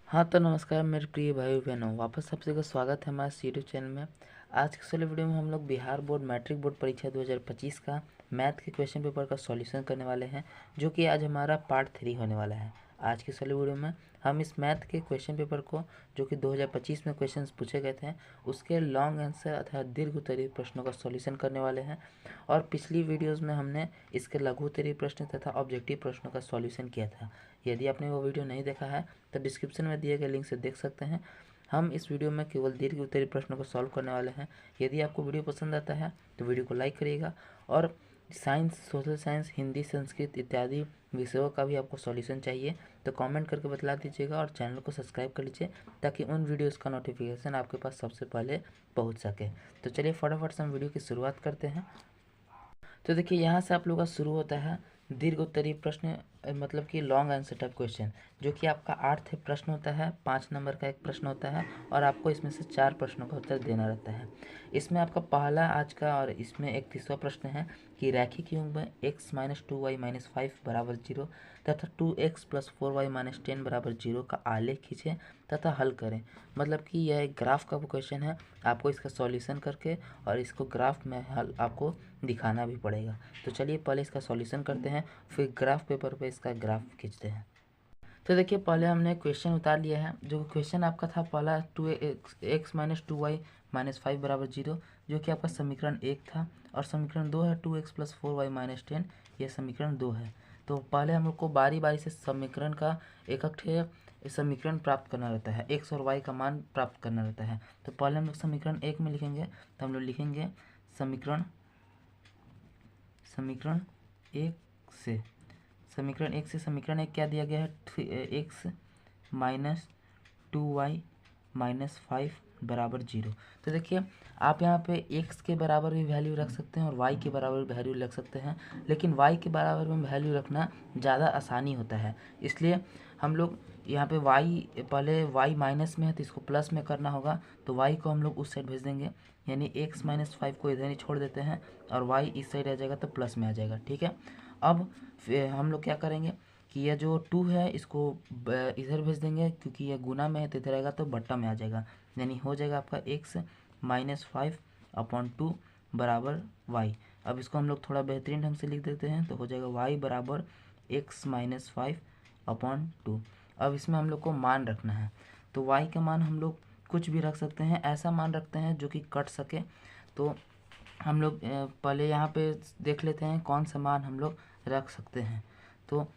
हाँ तो नमस्कार मेरे प्रिय भाई बहनों, वापस सबसे का स्वागत है हमारे यूट्यूब चैनल में। आज के वाले वीडियो में हम लोग बिहार बोर्ड मैट्रिक बोर्ड परीक्षा 2025 का मैथ के क्वेश्चन पेपर का सॉल्यूशन करने वाले हैं, जो कि आज हमारा पार्ट 3 होने वाला है। आज के वाले वीडियो में हम इस मैथ के क्वेश्चन पेपर को, जो कि 2025 में क्वेश्चन पूछे गए थे, उसके लॉन्ग आंसर अथवा दीर्घ उत्तरीय प्रश्नों का सॉल्यूशन करने वाले हैं। और पिछली वीडियोज़ में हमने इसके लघु उत्तरीय प्रश्न तथा ऑब्जेक्टिव प्रश्नों का सॉल्यूशन किया था। यदि आपने वो वीडियो नहीं देखा है तो डिस्क्रिप्शन में दिए गए लिंक से देख सकते हैं। हम इस वीडियो में केवल दीर्घ उत्तरीय प्रश्नों को सॉल्व करने वाले हैं। यदि आपको वीडियो पसंद आता है तो वीडियो को लाइक करिएगा, और science, social science, Hindi, Sanskrit इत्यादि विषयों का भी आपको सॉल्यूशन चाहिए तो कमेंट करके बतला दीजिएगा, और चैनल को सब्सक्राइब कर लीजिए ताकि उन वीडियोज़ का नोटिफिकेशन आपके पास सबसे पहले पहुंच सके। तो चलिए फटाफट से हम वीडियो की शुरुआत करते हैं। तो देखिए, यहाँ से आप लोग का शुरू होता है दीर्घ उत्तरीय प्रश्न, मतलब कि लॉन्ग आंसर टाइप क्वेश्चन, जो कि आपका 8 प्रश्न होता है, 5 नंबर का एक प्रश्न होता है, और आपको इसमें से 4 प्रश्नों का उत्तर देना रहता है। इसमें आपका पहला आज का, और इसमें एक तीसरा प्रश्न है कि रैखिक युग्म में x माइनस 2y माइनस 5 बराबर 0 तथा 2x प्लस 4y माइनस 10 बराबर 0 का आलेख खींचें तथा हल करें। मतलब कि यह एक ग्राफ का क्वेश्चन है, आपको इसका सॉल्यूशन करके और इसको ग्राफ में हल आपको दिखाना भी पड़ेगा। तो चलिए पहले इसका सॉल्यूशन करते हैं, फिर ग्राफ पेपर पे इसका ग्राफ खींचते हैं। तो देखिए, पहले हमने क्वेश्चन उतार लिया है। जो क्वेश्चन आपका था पहला, 2x माइनस 2y माइनस 5 बराबर 0, जो कि आपका समीकरण 1 था, और समीकरण 2 है 2x प्लस 4y माइनस 10, यह समीकरण 2 है। तो पहले हम लोग को बारी बारी से समीकरण का एक समीकरण प्राप्त करना रहता है, x और y का मान प्राप्त करना रहता है। तो पहले हम लोग समीकरण 1 में लिखेंगे, तो हम लोग लिखेंगे समीकरण समीकरण 1 से समीकरण 1 क्या दिया गया है, x माइनस 2y माइनस 5 बराबर 0। तो देखिए, आप यहाँ पे x के बराबर भी वैल्यू रख सकते हैं और y के बराबर भी वैल्यू रख सकते हैं, लेकिन y के बराबर में वैल्यू रखना ज़्यादा आसानी होता है। इसलिए हम लोग यहाँ पे पहले y माइनस में है तो इसको प्लस में करना होगा, तो y को हम लोग उस साइड भेज देंगे, यानी x माइनस 5 को इधर ही छोड़ देते हैं और y इस साइड आ जाएगा तो प्लस में आ जाएगा। ठीक है, अब फिर हम लोग क्या करेंगे कि यह जो 2 है इसको इधर भेज देंगे, क्योंकि यह गुना में है तो इधर आएगा तो बट्टा में आ जाएगा, यानी हो जाएगा आपका x माइनस 5 अपॉन 2 बराबर y। अब इसको हम लोग थोड़ा बेहतरीन ढंग से लिख देते हैं, तो हो जाएगा y बराबर x माइनस 5 अपॉन 2। अब इसमें हम लोग को मान रखना है, तो y का मान हम लोग कुछ भी रख सकते हैं, ऐसा मान रखते हैं जो कि कट सके। तो हम लोग पहले यहाँ पे देख लेते हैं कौन सा मान हम लोग रख सकते हैं। तो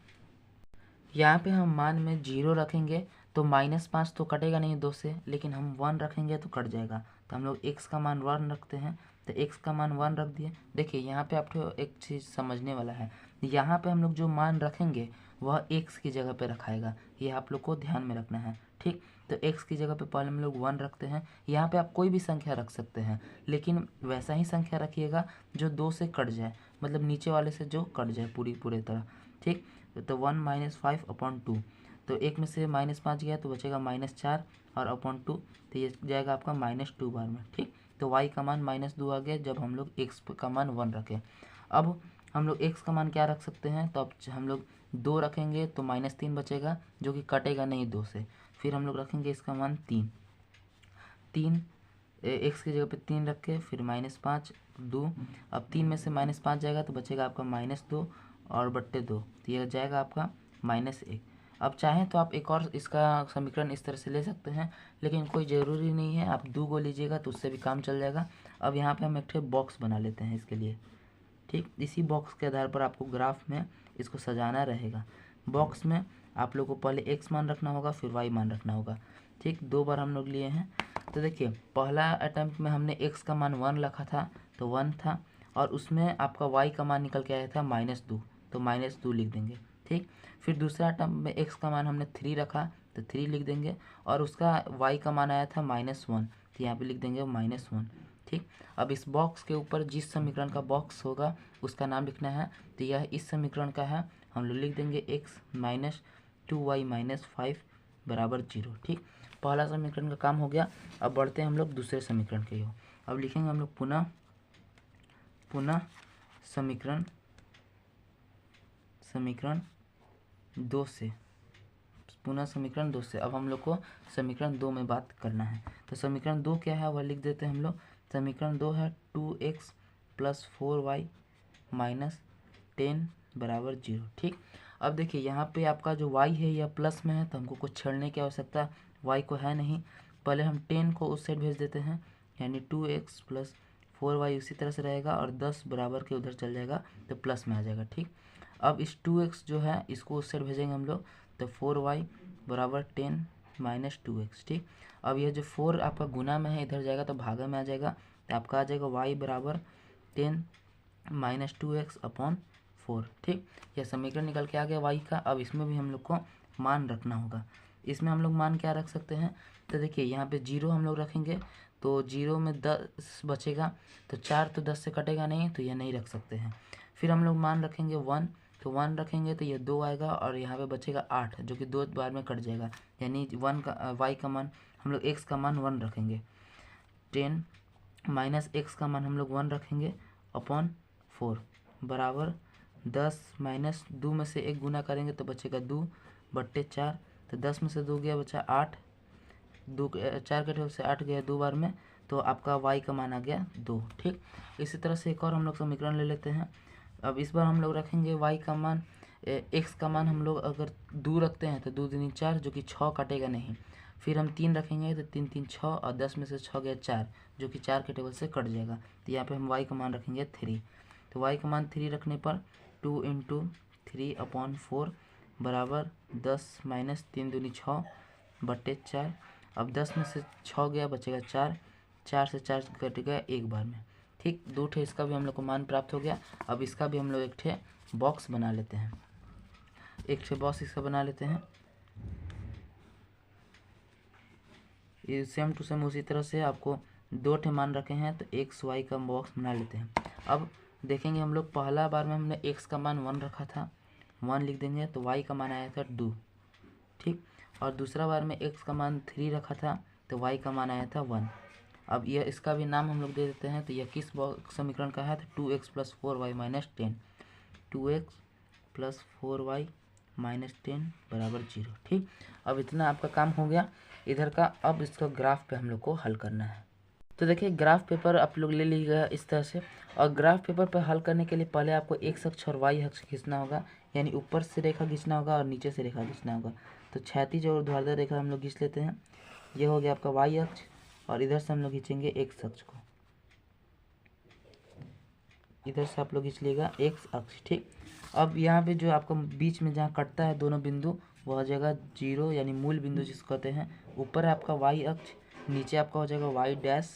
यहाँ पे हम मान में 0 रखेंगे तो -5 तो कटेगा नहीं 2 से, लेकिन हम 1 रखेंगे तो कट जाएगा। तो हम लोग x का मान 1 रखते हैं, तो x का मान 1 रख दिए। देखिए, यहाँ पे आपको एक चीज़ समझने वाला है, यहाँ पे हम लोग जो मान रखेंगे वह x की जगह पे रखाएगा, ये आप लोग को ध्यान में रखना है। ठीक, तो x की जगह पे पहले हम लोग 1 रखते हैं। यहाँ पे आप कोई भी संख्या रख सकते हैं, लेकिन वैसा ही संख्या रखिएगा जो 2 से कट जाए, मतलब नीचे वाले से जो कट जाए पूरे तरह। ठीक, तो 1 माइनस 5 अपॉन 2, तो एक में से -5 गया तो बचेगा -4, और अपॉन 2 तो ये जाएगा आपका -2 बार में। ठीक, तो y का मान -2 आ गया जब हम लोग x का मान 1 रखें। अब हम लोग x का मान क्या रख सकते हैं, तो अब हम लोग 2 रखेंगे तो -3 बचेगा, जो कि कटेगा नहीं 2 से। फिर हम लोग रखेंगे इसका मान 3 x की जगह पे 3 रख के, फिर -5 2, अब 3 में से -5 जाएगा तो बचेगा आपका -2 और बट्टे 2, तो ये जाएगा आपका -1। अब चाहें तो आप एक और इसका समीकरण इस तरह से ले सकते हैं, लेकिन कोई ज़रूरी नहीं है, आप 2 को लीजिएगा तो उससे भी काम चल जाएगा। अब यहाँ पे हम एक बॉक्स बना लेते हैं इसके लिए। ठीक, इसी बॉक्स के आधार पर आपको ग्राफ में इसको सजाना रहेगा। बॉक्स में आप लोग को पहले x मान रखना होगा, फिर y मान रखना होगा। ठीक, 2 बार हम लोग लिए हैं। तो देखिए, पहला अटैम्प्ट में हमने x का मान 1 रखा था, तो 1 था, और उसमें आपका y का मान निकल के आया था -2, तो -2 लिख देंगे। ठीक, फिर दूसरा अटैम्प्ट में x का मान हमने 3 रखा, तो 3 लिख देंगे, और उसका y का मान आया था -1, तो यहाँ पे लिख देंगे -1। ठीक, अब इस बॉक्स के ऊपर जिस समीकरण का बॉक्स होगा उसका नाम लिखना है, तो यह इस समीकरण का है, हम लोग लिख देंगे x माइनस 2y माइनस 5 बराबर 0। ठीक, पहला समीकरण का काम हो गया। अब बढ़ते हैं हम लोग दूसरे समीकरण के ओर। अब लिखेंगे हम लोग पुनः समीकरण 2 से पुनः समीकरण 2 से। अब हम लोग को समीकरण 2 में बात करना है। तो समीकरण 2 क्या है वह लिख देते हैं हम लोग। समीकरण 2 है 2x + 4y - 10 बराबर 0। ठीक, अब देखिए यहाँ पे आपका जो y है यह प्लस में है, तो हमको कुछ छेड़ने की आवश्यकता y को है नहीं। पहले हम 10 को उस साइड भेज देते हैं, यानी 2x + 4y उसी तरह से रहेगा और 10 बराबर के उधर चल जाएगा तो प्लस में आ जाएगा। ठीक, अब इस 2x जो है इसको उस साइड भेजेंगे हम लोग, तो 4y बराबर 10 - 2x। ठीक, अब यह जो 4 आपका गुना में है इधर जाएगा तो भागा में आ जाएगा, तो आपका आ जाएगा y बराबर 10 - 2x अपॉन 4। ठीक, यह समीकरण निकल के आ गया y का। अब इसमें भी हम लोग को मान रखना होगा। इसमें हम लोग मान क्या रख सकते हैं, तो देखिए यहाँ पे 0 हम लोग रखेंगे, तो 0 में 10 बचेगा, तो 4 तो 10 से कटेगा नहीं, तो यह नहीं रख सकते हैं। फिर हम लोग मान रखेंगे 1, तो 1 रखेंगे तो ये 2 आएगा और यहाँ पे बचेगा 8, जो कि 2 बार में कट जाएगा, यानी 1 का y का मान हम लोग x का मान 1 रखेंगे। 10 - x का मान हम लोग 1 रखेंगे अपॉन 4 बराबर 10 - 2 में से 1 गुना करेंगे तो बचेगा 2/4, तो 10 में से 2 गया बचा 8, 4 के टेबल से 8 गया 2 बार में, तो आपका y का मान आ गया 2। ठीक, इसी तरह से एक और हम लोग समीकरण ले लेते हैं। अब इस बार हम लोग रखेंगे y का मान, x का मान हम लोग अगर 2 रखते हैं तो 2 दूनी 4, जो कि 6 कटेगा नहीं। फिर हम 3 रखेंगे तो 3 3 6 और 10 में से 6 गया 4, जो कि 4 के टेबल से कट जाएगा, तो यहाँ पे हम y का मान रखेंगे 3। तो y का मान 3 रखने पर 2 × 3/4 बराबर 10 - 3 दूनी 6/4। अब 10 में से 6 गया बचेगा 4, 4 से 4 कट गया एक बार में। ठीक, 2 ठे इसका भी हम लोग को मान प्राप्त हो गया। अब इसका भी हम लोग एक ठे बॉक्स बना लेते हैं, एक ठे बॉक्स इसका बना लेते हैं। ये सेम टू सेम उसी तरह से आपको 2 ठे मान रखे हैं, तो x y का बॉक्स बना लेते हैं। अब देखेंगे हम लोग पहला बार में हमने x का मान 1 रखा था, 1 लिख देंगे, तो y का मान आया था 2। ठीक, और दूसरा बार में x का मान 3 रखा था, तो y का मान आया था 1। अब यह इसका भी नाम हम लोग दे देते हैं, तो यह किस समीकरण का है, तो 2x + 4y - 10, 2x + 4y - 10 बराबर 0। ठीक, अब इतना आपका काम हो गया इधर का। अब इसका ग्राफ पे हम लोग को हल करना है। तो देखिए ग्राफ पेपर आप लोग ले लीजिएगा इस तरह से, और ग्राफ पेपर पर हल करने के लिए पहले आपको x अक्ष और y अक्ष खींचना होगा, यानी ऊपर से रेखा खींचना होगा और नीचे से रेखा खींचना होगा। तो क्षैतिज और ऊर्ध्वाधर रेखा हम लोग खींच लेते हैं। ये हो गया आपका y अक्ष, और इधर से हम लोग खींचेंगे x अक्ष को, इधर से आप लोग खींच लीजिएगा x अक्ष। ठीक, अब यहाँ पे जो आपका बीच में जहाँ कटता है दोनों बिंदु वह हो जाएगा 0, यानी मूल बिंदु जिसको कहते हैं। ऊपर है आपका y अक्ष, नीचे आपका हो जाएगा y डैश,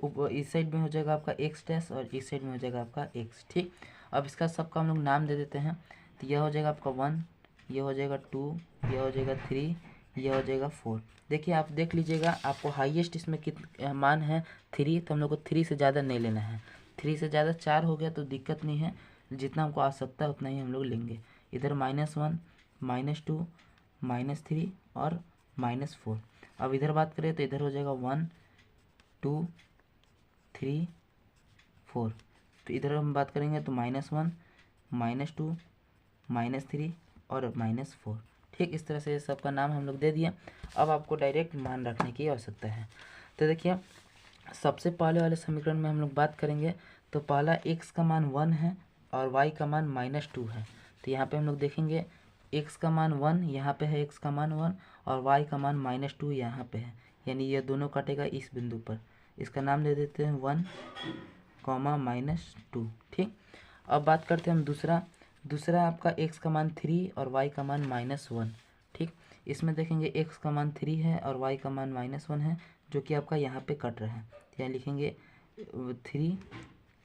ऊपर इस साइड में हो जाएगा आपका x डैश और इस साइड में हो जाएगा आपका x। ठीक, अब इसका सबका हम लोग नाम दे देते हैं। तो यह हो जाएगा आपका 1, यह हो जाएगा 2, यह हो जाएगा 3, यह हो जाएगा 4। देखिए आप देख लीजिएगा, आपको हाईएस्ट इसमें मान है 3, तो हम लोग को 3 से ज़्यादा नहीं लेना है। 3 से ज़्यादा 4 हो गया तो दिक्कत नहीं है, जितना हमको आवश्यकता है उतना ही हम लोग लेंगे। इधर -1, -2, -3 और -4। अब इधर बात करें तो इधर हो जाएगा 1 2 3 4। तो इधर हम बात करेंगे तो -1 -2 -3 और -4। ठीक, इस तरह से सबका नाम हम लोग दे दिए। अब आपको डायरेक्ट मान रखने की आवश्यकता है। तो देखिए सबसे पहले वाले समीकरण में हम लोग बात करेंगे, तो पहला x का मान 1 है और y का मान -2 है। तो यहाँ पे हम लोग देखेंगे x का मान 1, यहाँ पे है x का मान 1 और y का मान -2 यहाँ पे है, यानी ये दोनों कटेगा इस बिंदु पर। इसका नाम दे देते हैं 1, -2। ठीक, अब बात करते हैं हम दूसरा आपका x का मान 3 और y का मान -1। ठीक, इसमें देखेंगे x का मान 3 है और y का मान -1 है, जो कि आपका यहाँ पे कट रहा है। यहाँ लिखेंगे 3,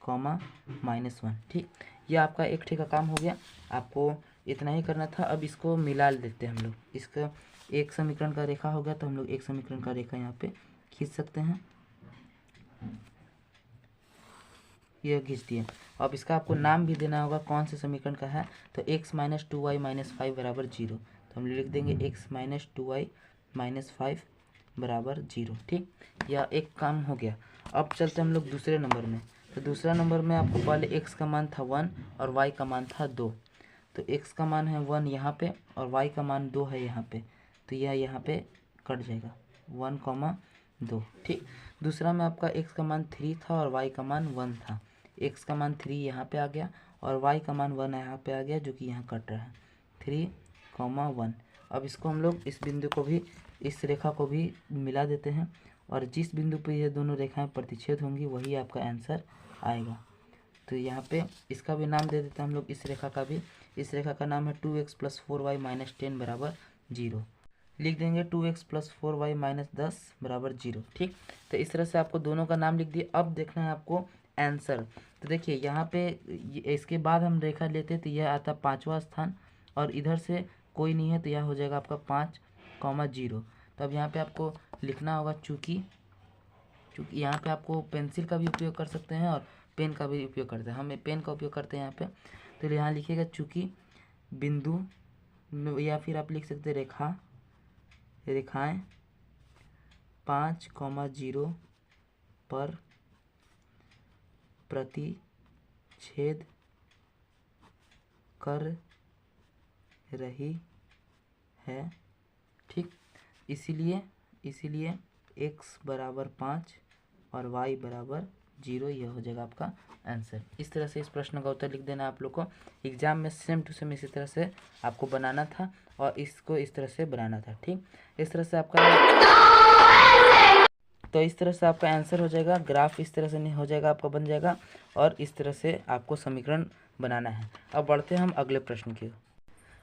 -1। ठीक, ये आपका एक ठे का काम हो गया, आपको इतना ही करना था। अब इसको मिला लेते हैं हम लोग। इसका एक समीकरण का रेखा हो गया, तो हम लोग एक समीकरण का रेखा यहाँ पे खींच सकते हैं। यह खींच दिए। अब इसका आपको नाम भी देना होगा कौन से समीकरण का है, तो x - 2y - 5 बराबर 0। तो हम लिख देंगे x - 2y - 5 बराबर 0। ठीक, यह एक काम हो गया। अब चलते हम लोग दूसरे नंबर में। तो दूसरा नंबर में आपको पहले x का मान था 1 और y का मान था 2। तो x का मान है 1 यहाँ पे और y का मान 2 है यहाँ पे, तो यह यहाँ पे कट जाएगा 1, 2। ठीक, दूसरा में आपका x का मान 3 था और y का मान 1 था। x का मान 3 यहाँ पे आ गया और y का मान 1 यहाँ पे आ गया, जो कि यहाँ कट रहा है 3, 1। अब इसको हम लोग इस बिंदु को भी, इस रेखा को भी मिला देते हैं और जिस बिंदु पे ये दोनों रेखाएं प्रतिच्छेद होंगी वही आपका आंसर आएगा। तो यहाँ पे इसका भी नाम दे देते हैं हम लोग, इस रेखा का भी। इस रेखा का नाम है 2x + 4y - 10 = 0। लिख देंगे 2x + 4y - 10 = 0। ठीक, तो इस तरह से आपको दोनों का नाम लिख दिए। अब देखना है आपको आंसर। तो देखिए यहाँ पे इसके बाद हम रेखा लेते तो यह आता 5वां स्थान और इधर से कोई नहीं है तो यह हो जाएगा आपका 5, 0। तो अब यहाँ पे आपको लिखना होगा चूँकि यहाँ पे आपको पेंसिल का भी उपयोग कर सकते हैं और पेन का भी उपयोग करते हैं। हम पेन का उपयोग करते हैं यहाँ पे, तो यहाँ लिखिएगा चूँकि बिंदु, या फिर आप लिख सकते हैं रेखाएं 5, 0 पर प्रतिच्छेद कर रही है। ठीक, इसीलिए x = 5 और y = 0, यह हो जाएगा आपका आंसर। इस तरह से इस प्रश्न का उत्तर लिख देना आप लोग को। एग्जाम में सेम टू सेम इसी तरह से आपको बनाना था और इसको इस तरह से बनाना था। ठीक, इस तरह से आपका आंसर हो जाएगा। ग्राफ इस तरह से नहीं हो जाएगा, आपका बन जाएगा और इस तरह से आपको समीकरण बनाना है। अब बढ़ते हैं हम अगले प्रश्न की।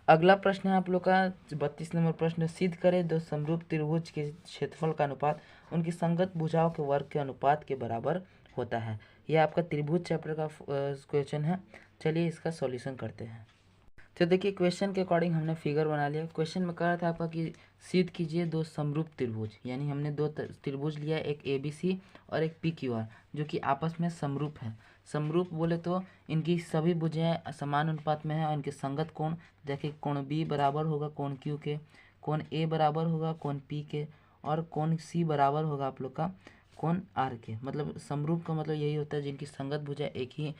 अगला प्रश्न है आप लोग का 32 नंबर प्रश्न। सिद्ध करें दो समरूप त्रिभुज के क्षेत्रफल का अनुपात उनकी संगत भुजाओं के वर्ग के अनुपात के बराबर होता है। यह आपका त्रिभुज चैप्टर का क्वेश्चन है। चलिए इसका सॉल्यूशन करते हैं। तो देखिए क्वेश्चन के अकॉर्डिंग हमने फिगर बना लिया। क्वेश्चन में कह रहा था आपका कि सिद्ध कीजिए दो समरूप त्रिभुज, यानी हमने दो त्रिभुज लिया, एक ABC और एक PQR, जो कि आपस में समरूप है। समरूप बोले तो इनकी सभी भुजाएं समान अनुपात में है और इनके संगत कोण, देखिए कोण B बराबर होगा कोण Q के, कोण A बराबर होगा कोण P के और कोण C बराबर होगा आप लोग का कोण R के। मतलब समरूप का मतलब यही होता है जिनकी संगत भुजाएं एक ही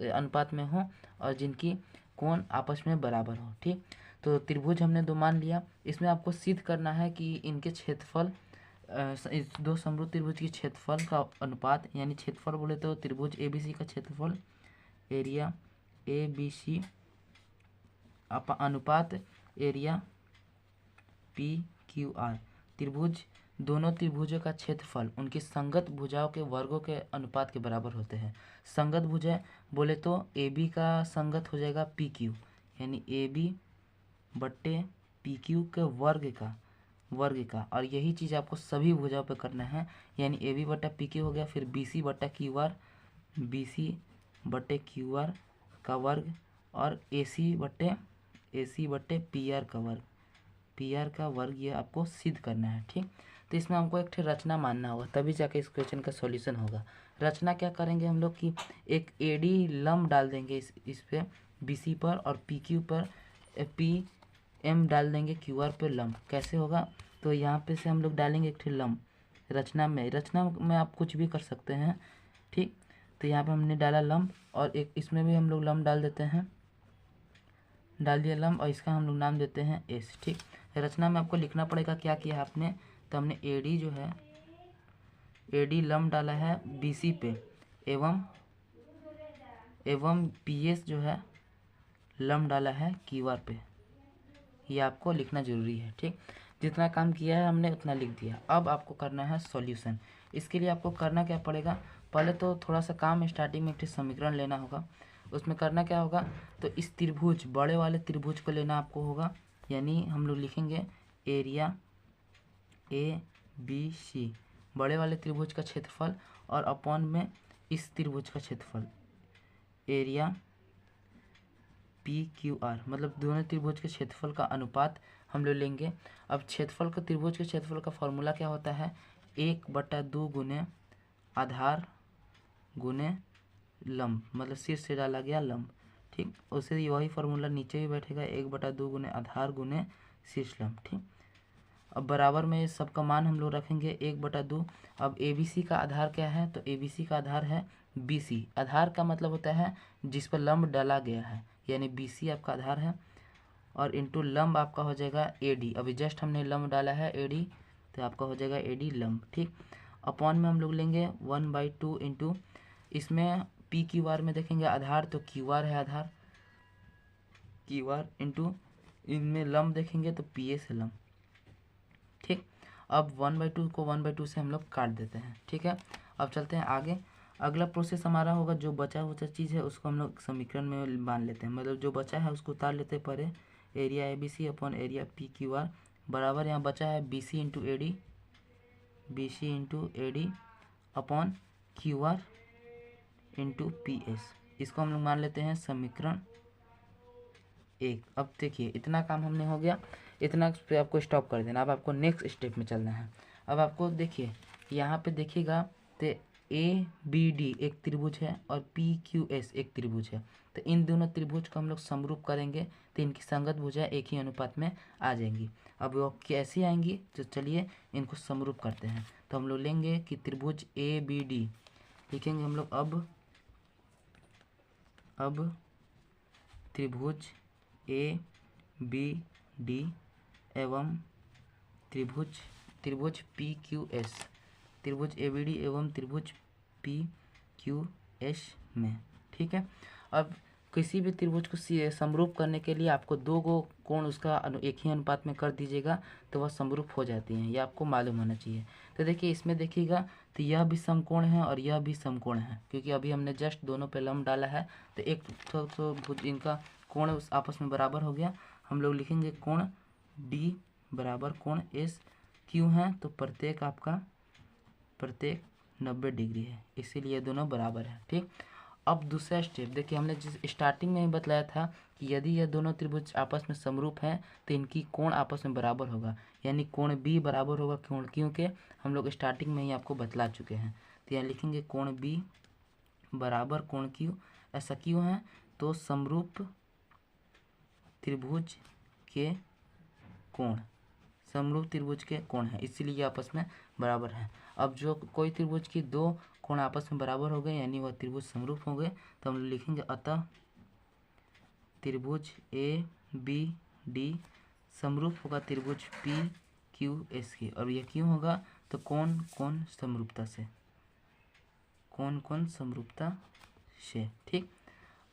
अनुपात में हो और जिनकी कोण आपस में बराबर हो। ठीक, तो त्रिभुज हमने दो मान लिया। इसमें आपको सिद्ध करना है कि इनके क्षेत्रफल, इस दो समरूप त्रिभुज के क्षेत्रफल का अनुपात, यानी क्षेत्रफल बोले तो त्रिभुज ABC का क्षेत्रफल, एरिया ABC अनुपात एरिया PQR। त्रिभुज, दोनों त्रिभुजों का क्षेत्रफल उनकी संगत भुजाओं के वर्गों के अनुपात के बराबर होते हैं। संगत भुजाएं बोले तो AB का संगत हो जाएगा PQ, यानी AB/PQ के वर्ग का और यही चीज़ आपको सभी भुजाओं पे करना है, यानी AB/PQ हो गया, फिर BC/QR का वर्ग और AC/PR का वर्ग, ये आपको सिद्ध करना है। ठीक, तो इसमें हमको एक रचना मानना होगा, तभी जाके इस क्वेश्चन का सॉल्यूशन होगा। रचना क्या करेंगे हम लोग कि एक AD लंब डाल देंगे इस पे BC पर और PQ पर PM डाल देंगे QR पे लंब। कैसे होगा, तो यहाँ पे से हम लोग डालेंगे एक लंब। रचना में आप कुछ भी कर सकते हैं। ठीक, तो यहाँ पे हमने डाला लंब और एक इसमें भी हम लोग लंब डाल देते हैं, डाल दिया लंब और इसका हम लोग नाम देते हैं S। ठीक, रचना में आपको लिखना पड़ेगा क्या किया आपने, तो हमने AD जो है AD लंब डाला है BC पे एवं PS जो है लंब डाला है QR पे। ये आपको लिखना जरूरी है। ठीक, जितना काम किया है हमने उतना लिख दिया। अब आपको करना है सॉल्यूशन। इसके लिए आपको करना क्या पड़ेगा, पहले तो थोड़ा सा काम स्टार्टिंग में एक समीकरण लेना होगा। उसमें करना क्या होगा, तो इस त्रिभुज, बड़े वाले त्रिभुज को लेना आपको होगा, यानी हम लोग लिखेंगे एरिया ABC, बड़े वाले त्रिभुज का क्षेत्रफल और अपॉन में इस त्रिभुज का क्षेत्रफल एरिया PQR, मतलब दोनों त्रिभुज के क्षेत्रफल का अनुपात हम लोग लेंगे। अब क्षेत्रफल का, त्रिभुज के क्षेत्रफल का फॉर्मूला क्या होता है, 1/2 गुने आधार गुने लंब, मतलब शीर्ष से डाला गया लंब। ठीक, उसे वही फार्मूला नीचे भी बैठेगा, 1/2 गुने आधार गुने शीर्ष लंब। ठीक, अब बराबर में सबका मान हम लोग रखेंगे 1/2। अब ABC का आधार क्या है, तो ABC का आधार है BC। आधार का मतलब होता है जिस पर लंब डाला गया है, यानी बी सी आपका आधार है, और इंटू लंब आपका हो जाएगा ए डी। अभी जस्ट हमने लंब डाला है ए डी, तो आपका हो जाएगा ए डी लंब, ठीक। अपॉन में हम लोग लेंगे 1/2 इंटू, इसमें पी क्यू आर में देखेंगे आधार तो क्यू आर है आधार, क्यू आर इंटू इनमें लंब देखेंगे तो पी एस है लंब, ठीक। अब 1/2 को 1/2 से हम लोग काट देते हैं, ठीक है। अब चलते हैं आगे। अगला प्रोसेस हमारा होगा, जो बचा हुआ चीज़ है उसको हम लोग समीकरण में मान लेते हैं, मतलब जो बचा है उसको उतार लेते हैं परे। Area A B C upon area P Q R बराबर यहाँ बचा है B C into A D, B C into A D upon Q R into P S. इसको हम लोग मान लेते हैं समीकरण 1। अब देखिए इतना काम हमने हो गया, इतना पे आपको स्टॉप कर देना। अब आपको नेक्स्ट स्टेप में चलना है। अब आपको देखिए यहाँ पे देखिएगा तो ए बी डी एक त्रिभुज है और पी क्यू एस एक त्रिभुज है, तो इन दोनों त्रिभुज को हम लोग समरूप करेंगे तो इनकी संगत भुजा एक ही अनुपात में आ जाएंगी। अब वो कैसे आएंगी, तो चलिए इनको समरूप करते हैं। तो हम लोग लेंगे कि त्रिभुज ए बी डी लिखेंगे हम लोग। अब त्रिभुज ए बी डी एवं त्रिभुज पी क्यू एस, त्रिभुज ए बी डी एवं त्रिभुज पी क्यू एस में, ठीक है। अब किसी भी त्रिभुज को समरूप करने के लिए आपको दो गो कोण उसका एक ही अनुपात में कर दीजिएगा तो वह समरूप हो जाती हैं, यह आपको मालूम होना चाहिए। तो देखिए इसमें देखिएगा तो यह भी समकोण है और यह भी समकोण है, क्योंकि अभी हमने जस्ट दोनों पे लंब डाला है तो एक तो भुज इनका कोण उस आपस में बराबर हो गया। हम लोग लिखेंगे कोण डी बराबर कोण एस, क्यों है तो प्रत्येक 90 डिग्री है, इसीलिए दोनों बराबर है, ठीक। अब दूसरा स्टेप देखिए, हमने जिस स्टार्टिंग में ही बतलाया था कि यदि यह दोनों त्रिभुज आपस में समरूप हैं तो इनकी कोण आपस में बराबर होगा, यानी कोण बी बराबर होगा कोण क्यू के। हम लोग स्टार्टिंग में ही आपको बतला चुके हैं। तो यहाँ लिखेंगे कोण बी बराबर कोण क्यू। ऐसा क्यों है, तो समरूप त्रिभुज के कोण है, इसीलिए आपस में बराबर है। अब जो कोई त्रिभुज की दो कोण आपस में बराबर हो गए यानी वह त्रिभुज समरूप हो गए, तो हम लिखेंगे अतः त्रिभुज ए बी डी समरूप होगा त्रिभुज पी क्यू एस की। और यह क्यों होगा, तो कौन कौन समरूपता से, ठीक।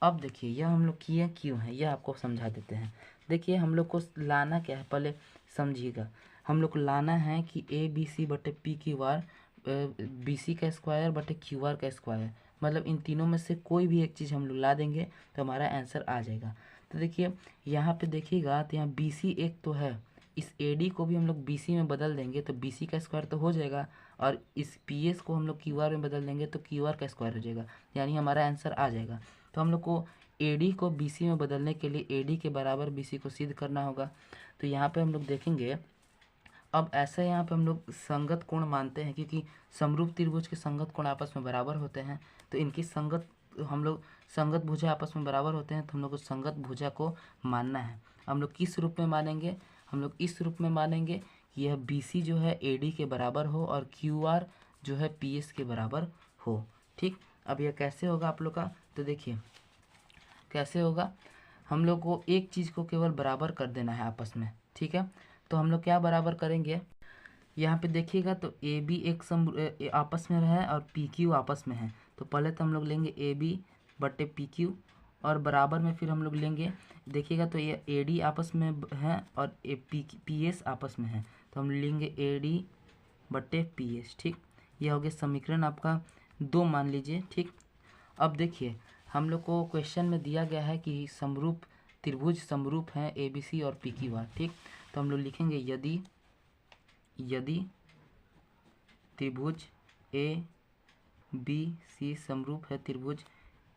अब देखिए यह हम लोग किए क्यों है, यह आपको समझा देते हैं। देखिए हम लोग को लाना क्या है, पहले समझिएगा। हम लोग को लाना है कि ए बी सी बटे P Q R B C का स्क्वायर बटे क्यू आर का स्क्वायर, मतलब इन तीनों में से कोई भी एक चीज़ हम लोग ला देंगे तो हमारा आंसर आ जाएगा। तो देखिए यहाँ पे देखिएगा तो यहाँ बी सी एक तो है, इस ए डी को भी हम लोग बी सी में बदल देंगे तो बी सी का स्क्वायर तो हो जाएगा, और इस पी एस को हम लोग क्यू आर में बदल देंगे तो क्यू आर का स्क्वायर हो जाएगा, यानी हमारा आंसर आ जाएगा। तो हम लोग को ए डी को बी सी में बदलने के लिए ए डी के बराबर बी सी को सिद्ध करना होगा। तो यहाँ पे हम लोग देखेंगे, अब ऐसा यहाँ पे हम लोग संगत कोण मानते हैं, क्योंकि समरूप त्रिभुज के संगत कोण आपस में बराबर होते हैं, तो इनकी संगत भुजा आपस में बराबर होते हैं, तो हम लोग को संगत भुजा को मानना है। हम लोग किस रूप में मानेंगे, हम लोग इस रूप में मानेंगे कि यह बी सी जो है ए डी के बराबर हो और क्यू आर जो है पी एस के बराबर हो, ठीक। अब यह कैसे होगा आप लोग का, तो देखिए कैसे होगा, हम लोग को एक चीज़ को केवल बराबर कर देना है आपस में, ठीक है। तो हम लोग क्या बराबर करेंगे, यहाँ पे देखिएगा तो ए बी एक आपस में है और पी क्यू आपस में है, तो पहले तो हम लोग लेंगे ए बी बटे पी क्यू, और बराबर में फिर हम लोग लेंगे, देखिएगा तो ये ए डी आपस में है और पी एस आपस में है, तो हम लेंगे ए डी बटे पी एस, ठीक। यह हो गया समीकरण आपका 2 मान लीजिए, ठीक। अब देखिए हम लोग को क्वेश्चन में दिया गया है कि समरूप त्रिभुज समरूप हैं ए बी सी और पी क्यू आर, ठीक। तो हम लोग लिखेंगे यदि त्रिभुज ए बी सी समरूप है त्रिभुज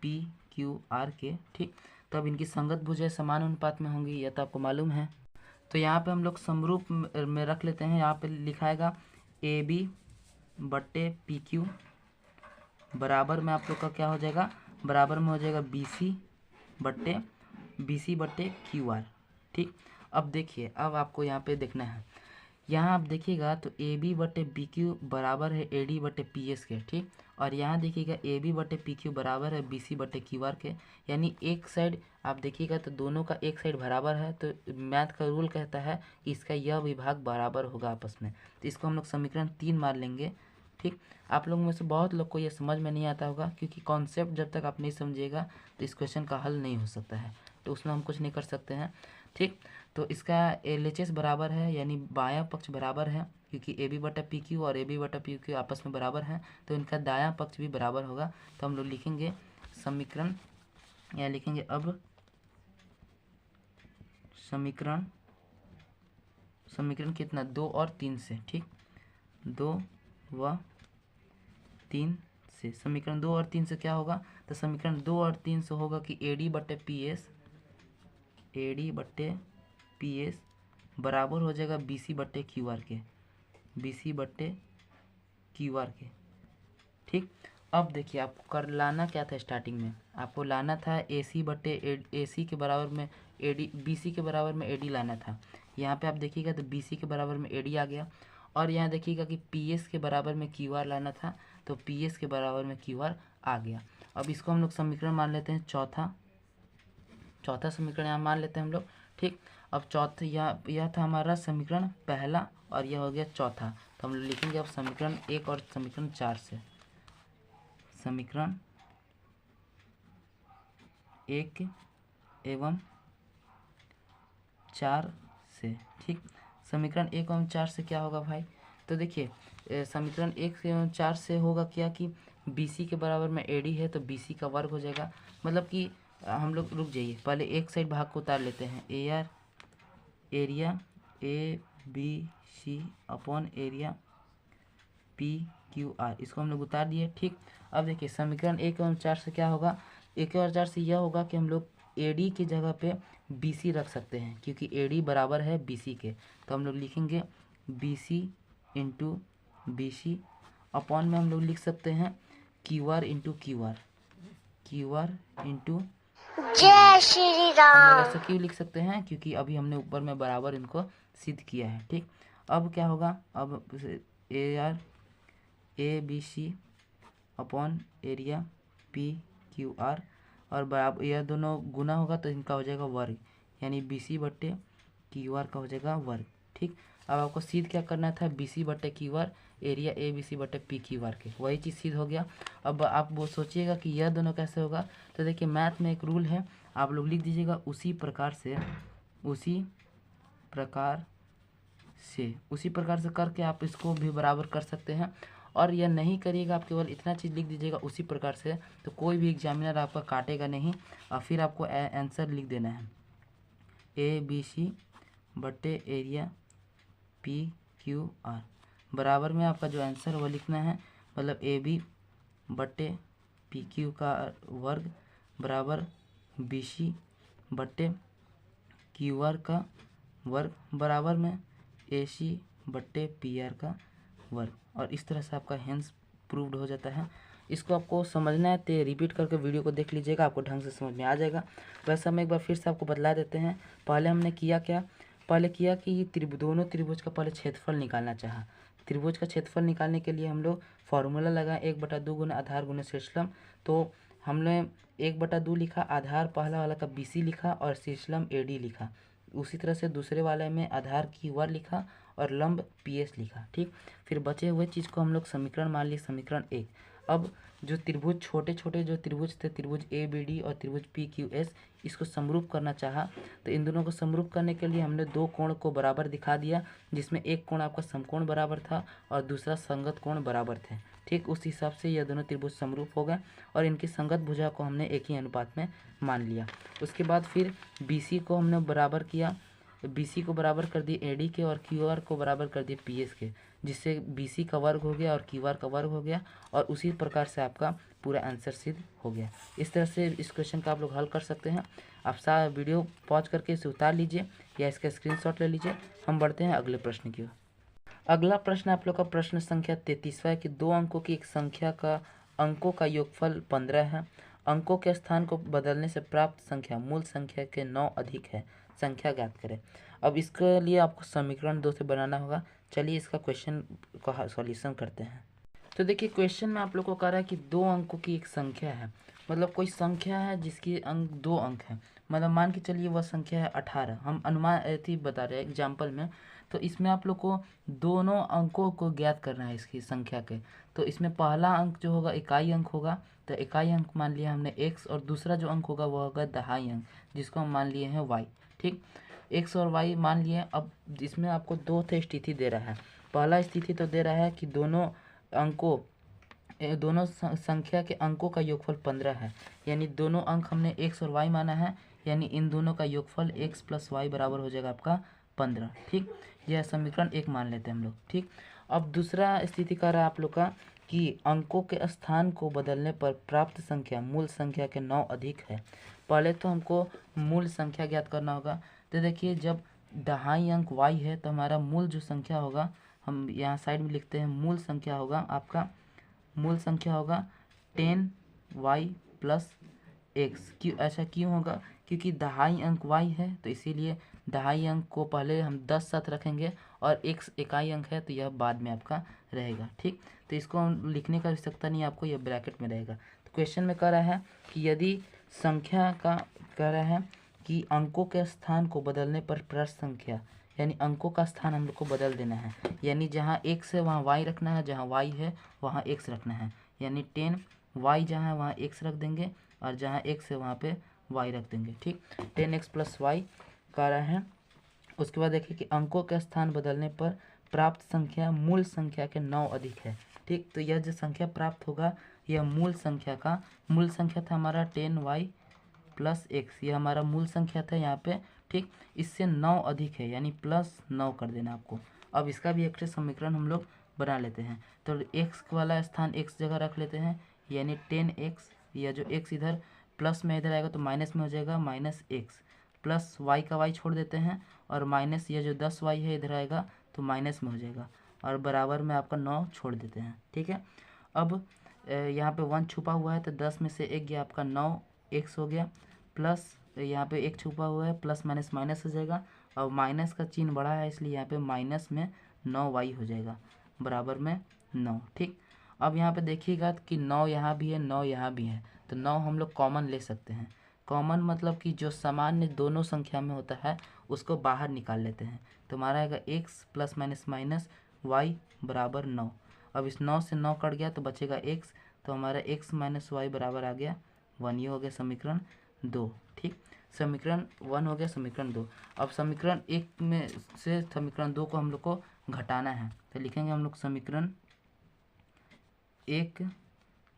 पी क्यू आर के, ठीक। तब इनकी संगत भुजाएं समान अनुपात में होंगी, यह तो आपको मालूम है। तो यहाँ पे हम लोग समरूप में रख लेते हैं, यहाँ पे लिखाएगा ए बी बटे पी क्यू बराबर में आप लोग का क्या हो जाएगा, बराबर में हो जाएगा बी सी बटे क्यू आर, ठीक। अब देखिए अब आपको यहाँ पे देखना है, यहाँ आप देखिएगा तो ए बी बटे बी क्यू बराबर है ए डी बटे पी एस के, ठीक। और यहाँ देखिएगा ए बी बटे पी क्यू बराबर है बी सी बटे क्यू आर के, यानी एक साइड आप देखिएगा तो दोनों का एक साइड बराबर है, तो मैथ का रूल कहता है कि इसका यह विभाग बराबर होगा आपस में। तो इसको हम लोग समीकरण 3 मान लेंगे, ठीक। आप लोगों में से बहुत लोग को ये समझ में नहीं आता होगा, क्योंकि कॉन्सेप्ट जब तक आप नहीं समझिएगा तो इस क्वेश्चन का हल नहीं हो सकता है, तो उसमें हम कुछ नहीं कर सकते हैं, ठीक। तो इसका LHS बराबर है, यानी बायां पक्ष बराबर है, क्योंकि ए बी बटा पी क्यू और ए बी बटा पी क्यू आपस में बराबर है, तो इनका दायां पक्ष भी बराबर होगा। तो हम लोग लिखेंगे समीकरण, यहाँ लिखेंगे अब समीकरण कितना 2 और 3 से, ठीक। 2 व 3 से, समीकरण 2 और 3 से क्या होगा, तो समीकरण 2 और 3 से होगा कि ए डी बटे पी एस बराबर हो जाएगा बी सी बटे क्यू आर के, ठीक। अब देखिए आपको कर लाना क्या था, स्टार्टिंग में आपको लाना था ए सी के बराबर में ए डी, बी सी के बराबर में ए डी लाना था। यहाँ पे आप देखिएगा तो बी सी के बराबर में ए डी आ गया, और यहाँ देखिएगा कि पी एस के बराबर में क्यू आर लाना था, तो पी एस के बराबर में क्यू आर आ गया। अब इसको हम लोग समीकरण मान लेते हैं चौथा समीकरण यहाँ मान लेते हैं हम लोग, ठीक। अब चौथा यह था हमारा समीकरण पहला, और यह हो गया चौथा। तो हम लोग लिखेंगे अब समीकरण 1 और समीकरण 4 से, समीकरण 1 एवं 4 से, ठीक। समीकरण 1 एवं 4 से क्या होगा भाई, तो देखिए समीकरण 1 एवं 4 से होगा क्या कि BC के बराबर में AD है, तो BC का वर्ग हो जाएगा। मतलब कि हम लोग रुक जाइए, पहले एक साइड भाग को उतार लेते हैं, AR area ABC upon area PQR, इसको हम लोग उतार दिए, ठीक। अब देखिए समीकरण 1 एवं 4 से क्या होगा, 1 और 4 से यह होगा कि हम लोग AD की जगह पे BC रख सकते हैं, क्योंकि AD बराबर है BC के। तो हम लोग लिखेंगे BC इंटू BC अपॉन में हम लोग लिख सकते हैं QR इंटू QR इंटू जय श्री राम। हम लोग ऐसा क्यों लिख सकते हैं, क्योंकि अभी हमने ऊपर में बराबर इनको सिद्ध किया है, ठीक। अब क्या होगा, अब AR ABC upon area PQR, और बराबर यह दोनों गुना होगा तो इनका हो जाएगा वर्ग, यानी BC बट्टे QR का हो जाएगा वर्ग, ठीक। अब आपको सिद्ध क्या करना था, BC बट्टे QR एरिया ABC बटे PQR के, वही चीज़ सिद्ध हो गया। अब आप वो सोचिएगा कि यह दोनों कैसे होगा, तो देखिए मैथ में एक रूल है, आप लोग लिख दीजिएगा उसी प्रकार से करके आप इसको भी बराबर कर सकते हैं। और यह नहीं करिएगा, आप केवल इतना चीज़ लिख दीजिएगा उसी प्रकार से, तो कोई भी एग्जामिनर आपका काटेगा नहीं, और फिर आपको आंसर लिख देना है ABC बटे एरिया PQR बराबर में आपका जो आंसर वो लिखना है, मतलब AB बटे PQ का वर्ग बराबर BC बटे QR का वर्ग बराबर में AC बट्टे PR का वर्ग, और इस तरह से आपका हेंस प्रूव्ड हो जाता है। इसको आपको समझना है तो रिपीट करके वीडियो को देख लीजिएगा, आपको ढंग से समझ में आ जाएगा। वैसे हम एक बार फिर से आपको बतला देते हैं। पहले हमने किया क्या, पहले किया कि दोनों त्रिभुज का पहले क्षेत्रफल निकालना चाहा। त्रिभुज का क्षेत्रफल निकालने के लिए हम लोग फॉर्मूला लगाए 1/2 गुना आधार गुना शीर्षलम। तो हमने 1/2 लिखा, आधार पहला वाला का BC लिखा और शीर्षलम AD लिखा। उसी तरह से दूसरे वाले में आधार QR लिखा और लंब PS लिखा, ठीक। फिर बचे हुए चीज़ को हम लोग समीकरण मान लिए, समीकरण 1। अब जो त्रिभुज छोटे छोटे जो त्रिभुज थे, त्रिभुज ABD और त्रिभुज PQS, इसको समरूप करना चाहा, तो इन दोनों को समरूप करने के लिए हमने दो कोण को बराबर दिखा दिया, जिसमें एक कोण आपका समकोण बराबर था और दूसरा संगत कोण बराबर थे, ठीक। उस हिसाब से यह दोनों त्रिभुज समरूप हो गए और इनकी संगत भुजा को हमने एक ही अनुपात में मान लिया। उसके बाद फिर BC को हमने बराबर किया, BC को बराबर कर दिए AD के, और QR को बराबर कर दिए PS के, जिससे BC का वर्ग हो गया और QR का वर्ग हो गया, और उसी प्रकार से आपका पूरा आंसर सिद्ध हो गया। इस तरह से इस क्वेश्चन का आप लोग हल कर सकते हैं। आप वीडियो पॉज करके इसे उतार लीजिए या इसका स्क्रीनशॉट ले लीजिए। हम बढ़ते हैं अगले प्रश्न की ओर। अगला प्रश्न आप लोग का प्रश्न संख्या 33वां है कि 2 अंकों की एक संख्या का अंकों का योगफल 15 है। अंकों के स्थान को बदलने से प्राप्त संख्या मूल संख्या के 9 अधिक है, संख्या ज्ञात करें। अब इसके लिए आपको समीकरण 2 से बनाना होगा। चलिए इसका क्वेश्चन का सॉल्यूशन करते हैं। तो देखिए क्वेश्चन में आप लोग को कह रहा है कि 2 अंकों की एक संख्या है, मतलब कोई संख्या है जिसकी अंक 2 अंक है, मतलब मान के चलिए वह संख्या है 18। हम अनुमान ऐसी बता रहे हैं एग्जाम्पल में। तो इसमें आप लोग को दोनों अंकों को ज्ञात करना है इसकी संख्या के। तो इसमें पहला अंक जो होगा इकाई अंक होगा, तो इकाई अंक मान लिया हमने x, और दूसरा जो अंक होगा वह होगा दहाई अंक, जिसको हम मान लिए हैं y। ठीक, x और y मान लिए। अब इसमें आपको दो स्थिति दे रहा है। पहला स्थिति तो दे रहा है कि दोनों संख्या के अंकों का योगफल 15 है, यानी दोनों अंक हमने x और y माना है, यानी इन दोनों का योगफल x प्लस वाई बराबर हो जाएगा आपका 15। ठीक, यह समीकरण 1 मान लेते हैं हम लोग। ठीक, अब दूसरा स्थिति कह रहा है आप लोग का कि अंकों के स्थान को बदलने पर प्राप्त संख्या मूल संख्या के 9 अधिक है। पहले तो हमको मूल संख्या ज्ञात करना होगा। तो देखिए जब दहाई अंक y है तो हमारा मूल जो संख्या होगा, हम यहाँ साइड में लिखते हैं, मूल संख्या होगा आपका, मूल संख्या होगा 10y प्लस एक्स। क्यों ऐसा क्यों होगा? क्योंकि दहाई अंक y है, तो इसीलिए दहाई अंक को पहले हम 10 साथ रखेंगे, और x इकाई अंक है तो यह बाद में आपका रहेगा। ठीक, तो इसको हम लिखने का आवश्यकता नहीं, आपको यह ब्रैकेट में रहेगा। तो क्वेश्चन में कह रहा है कि यदि संख्या का कह रहा है कि अंकों के स्थान को बदलने पर प्रश्न संख्या, यानी अंकों का स्थान हम लोग को बदल देना है, यानी जहाँ x है वहाँ y रखना है, जहाँ y है वहाँ x रखना है, यानी 10y जहाँ है वहाँ x रख देंगे, और जहाँ x है वहाँ पे y रख देंगे। ठीक, 10x प्लस वाई कह रहा है। उसके बाद देखिए कि अंकों के स्थान बदलने पर प्राप्त संख्या मूल संख्या के 9 अधिक है। ठीक, तो यह जो संख्या प्राप्त होगा यह मूल संख्या का, मूल संख्या था हमारा 10y प्लस एक्स, यह हमारा मूल संख्या था यहाँ पे। ठीक, इससे 9 अधिक है, यानी प्लस 9 कर देना आपको। अब इसका भी एक समीकरण हम लोग बना लेते हैं। तो x वाला स्थान x जगह रख लेते हैं, यानी 10x, या जो x इधर प्लस में इधर आएगा तो माइनस में हो जाएगा, माइनस एक्स प्लस y का y छोड़ देते हैं, और माइनस ये जो 10y है इधर आएगा तो माइनस में हो जाएगा, और बराबर में आपका 9 छोड़ देते हैं। ठीक है, अब यहाँ पे 1 छुपा हुआ है तो 10 में से 1 गया आपका 9x हो गया, प्लस यहाँ पे 1 छुपा हुआ है, प्लस माइनस माइनस हो जाएगा, और माइनस का चिन्ह बड़ा है इसलिए यहाँ पे माइनस में 9y हो जाएगा, बराबर में 9। ठीक, अब यहाँ पे देखिएगा कि 9 यहाँ भी है, 9 यहाँ भी है, तो 9 हम लोग कॉमन ले सकते हैं। कॉमन मतलब कि जो सामान्य दोनों संख्या में होता है उसको बाहर निकाल लेते हैं। तो हमारा आएगा x plus minus minus y बराबर 9। अब इस 9 से 9 कट गया तो बचेगा x, तो हमारा x माइनस वाई बराबर आ गया 1। ये हो गया समीकरण 2। ठीक, समीकरण 1 हो गया, समीकरण 2। अब समीकरण 1 में से समीकरण 2 को हम लोग को घटाना है, तो लिखेंगे हम लोग समीकरण 1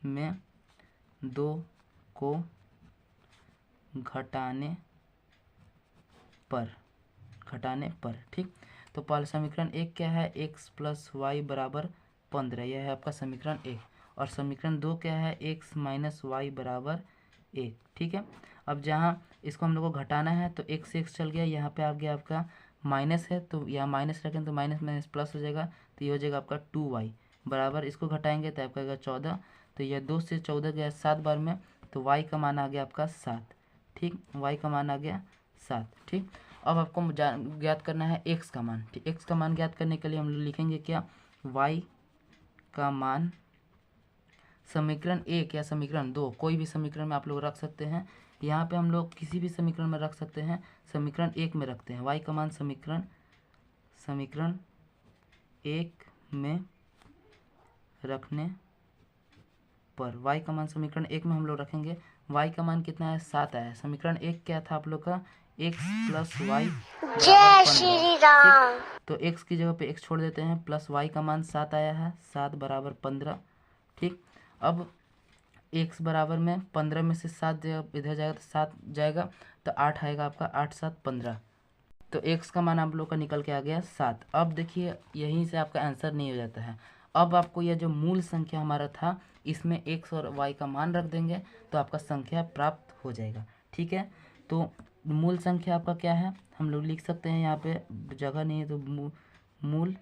में 2 को घटाने पर। ठीक, तो पहले समीकरण 1 क्या है, x प्लस वाई बराबर 15, यह है आपका समीकरण 1। और समीकरण 2 क्या है, x माइनस वाई बराबर 1। ठीक है, अब जहाँ इसको हम लोग को घटाना है तो x से x चल गया, यहाँ पे आ गया आपका माइनस है, तो यहाँ माइनस रखें तो माइनस माइनस प्लस हो जाएगा, तो ये हो जाएगा आपका 2y बराबर, इसको घटाएंगे तो आपका 14, तो यह 2 से 14 गया 7 बार में, तो y का मान आ गया आपका 7। ठीक, y का मान आ गया 7। ठीक, अब आपको ज्ञात करना है x का मान। ठीक, x का मान ज्ञात करने के लिए हम लोग लिखेंगे क्या, y का मान समीकरण 1 या समीकरण 2, कोई भी समीकरण में आप लोग रख सकते हैं। यहाँ पे हम लोग किसी भी समीकरण में रख सकते हैं, समीकरण 1 में रखते हैं। y का मान समीकरण 1 में रखने पर, y का मान समीकरण 1 में हम लोग रखेंगे। y का मान कितना है, 7 आया है। समीकरण 1 क्या था आप लोग का, x प्लस वाई जय श्री राम। तो x की जगह पे x छोड़ देते हैं, प्लस y का मान 7 आया है, 7 बराबर 15। ठीक, अब x बराबर में 15 में से 7 इधर जाएगा तो 7 जाएगा, तो 8 आएगा आपका, 8 7 15, तो x का मान आप लोग का निकल के आ गया 7। अब देखिए यहीं से आपका आंसर नहीं हो जाता है। अब आपको यह जो मूल संख्या हमारा था इसमें x और y का मान रख देंगे तो आपका संख्या प्राप्त हो जाएगा। ठीक है, तो मूल संख्या आपका क्या है, हम लोग लिख सकते हैं, यहाँ पे जगह नहीं है तो मूल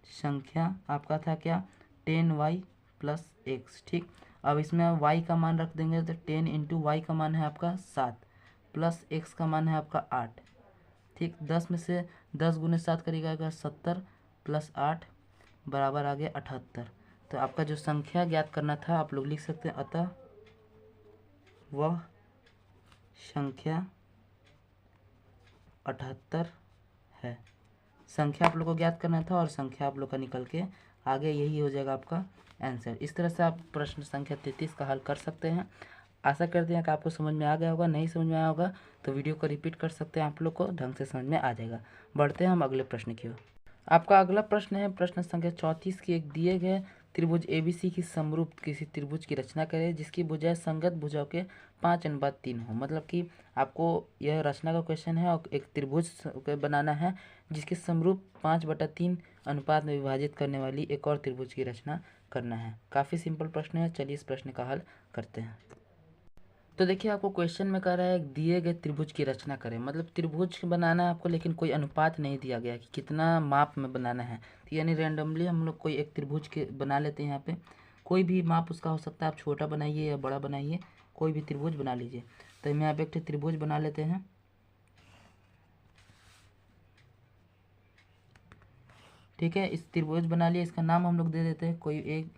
संख्या आपका था क्या, 10y प्लस एक्स। ठीक, अब इसमें y का मान रख देंगे तो 10 इंटू वाई का मान है आपका 7, प्लस x का मान है आपका 8, ठीक, 10 में से 10 गुने 7 करिएगा 70 प्लस 8 बराबर आ गया 78। तो आपका जो संख्या ज्ञात करना था आप लोग लिख सकते हैं, अतः वह संख्या 78 है। संख्या आप लोग को ज्ञात करना था और संख्या आप लोग का निकल के आगे यही हो जाएगा आपका आंसर। इस तरह से आप प्रश्न संख्या 33 का हल कर सकते हैं। आशा करते हैं कि आपको समझ में आ गया होगा। नहीं समझ में आया होगा तो वीडियो को रिपीट कर सकते हैं, आप लोग को ढंग से समझ में आ जाएगा। बढ़ते हैं हम अगले प्रश्न की ओर। आपका अगला प्रश्न है प्रश्न संख्या 34 की। एक दिए गए त्रिभुज ABC की समरूप किसी त्रिभुज की रचना करें जिसकी भुजाएं संगत भुजाओं के 5:3 हो। मतलब कि आपको यह रचना का क्वेश्चन है और एक त्रिभुज बनाना है जिसके समरूप 5/3 अनुपात में विभाजित करने वाली एक और त्रिभुज की रचना करना है। काफ़ी सिंपल प्रश्न है, चलिए इस प्रश्न का हल करते हैं। तो देखिए आपको क्वेश्चन में कह रहा है दिए गए त्रिभुज की रचना करें, मतलब त्रिभुज बनाना है आपको, लेकिन कोई अनुपात नहीं दिया गया कि कितना माप में बनाना है। तो यानी रैंडमली हम लोग कोई एक त्रिभुज के बना लेते हैं। यहाँ पे कोई भी माप उसका हो सकता है, आप छोटा बनाइए या बड़ा बनाइए, कोई भी त्रिभुज बना लीजिए। तो हम यहाँ पे एक त्रिभुज बना लेते हैं। ठीक है, इस त्रिभुज बना लिया, इसका नाम हम लोग दे देते हैं कोई एक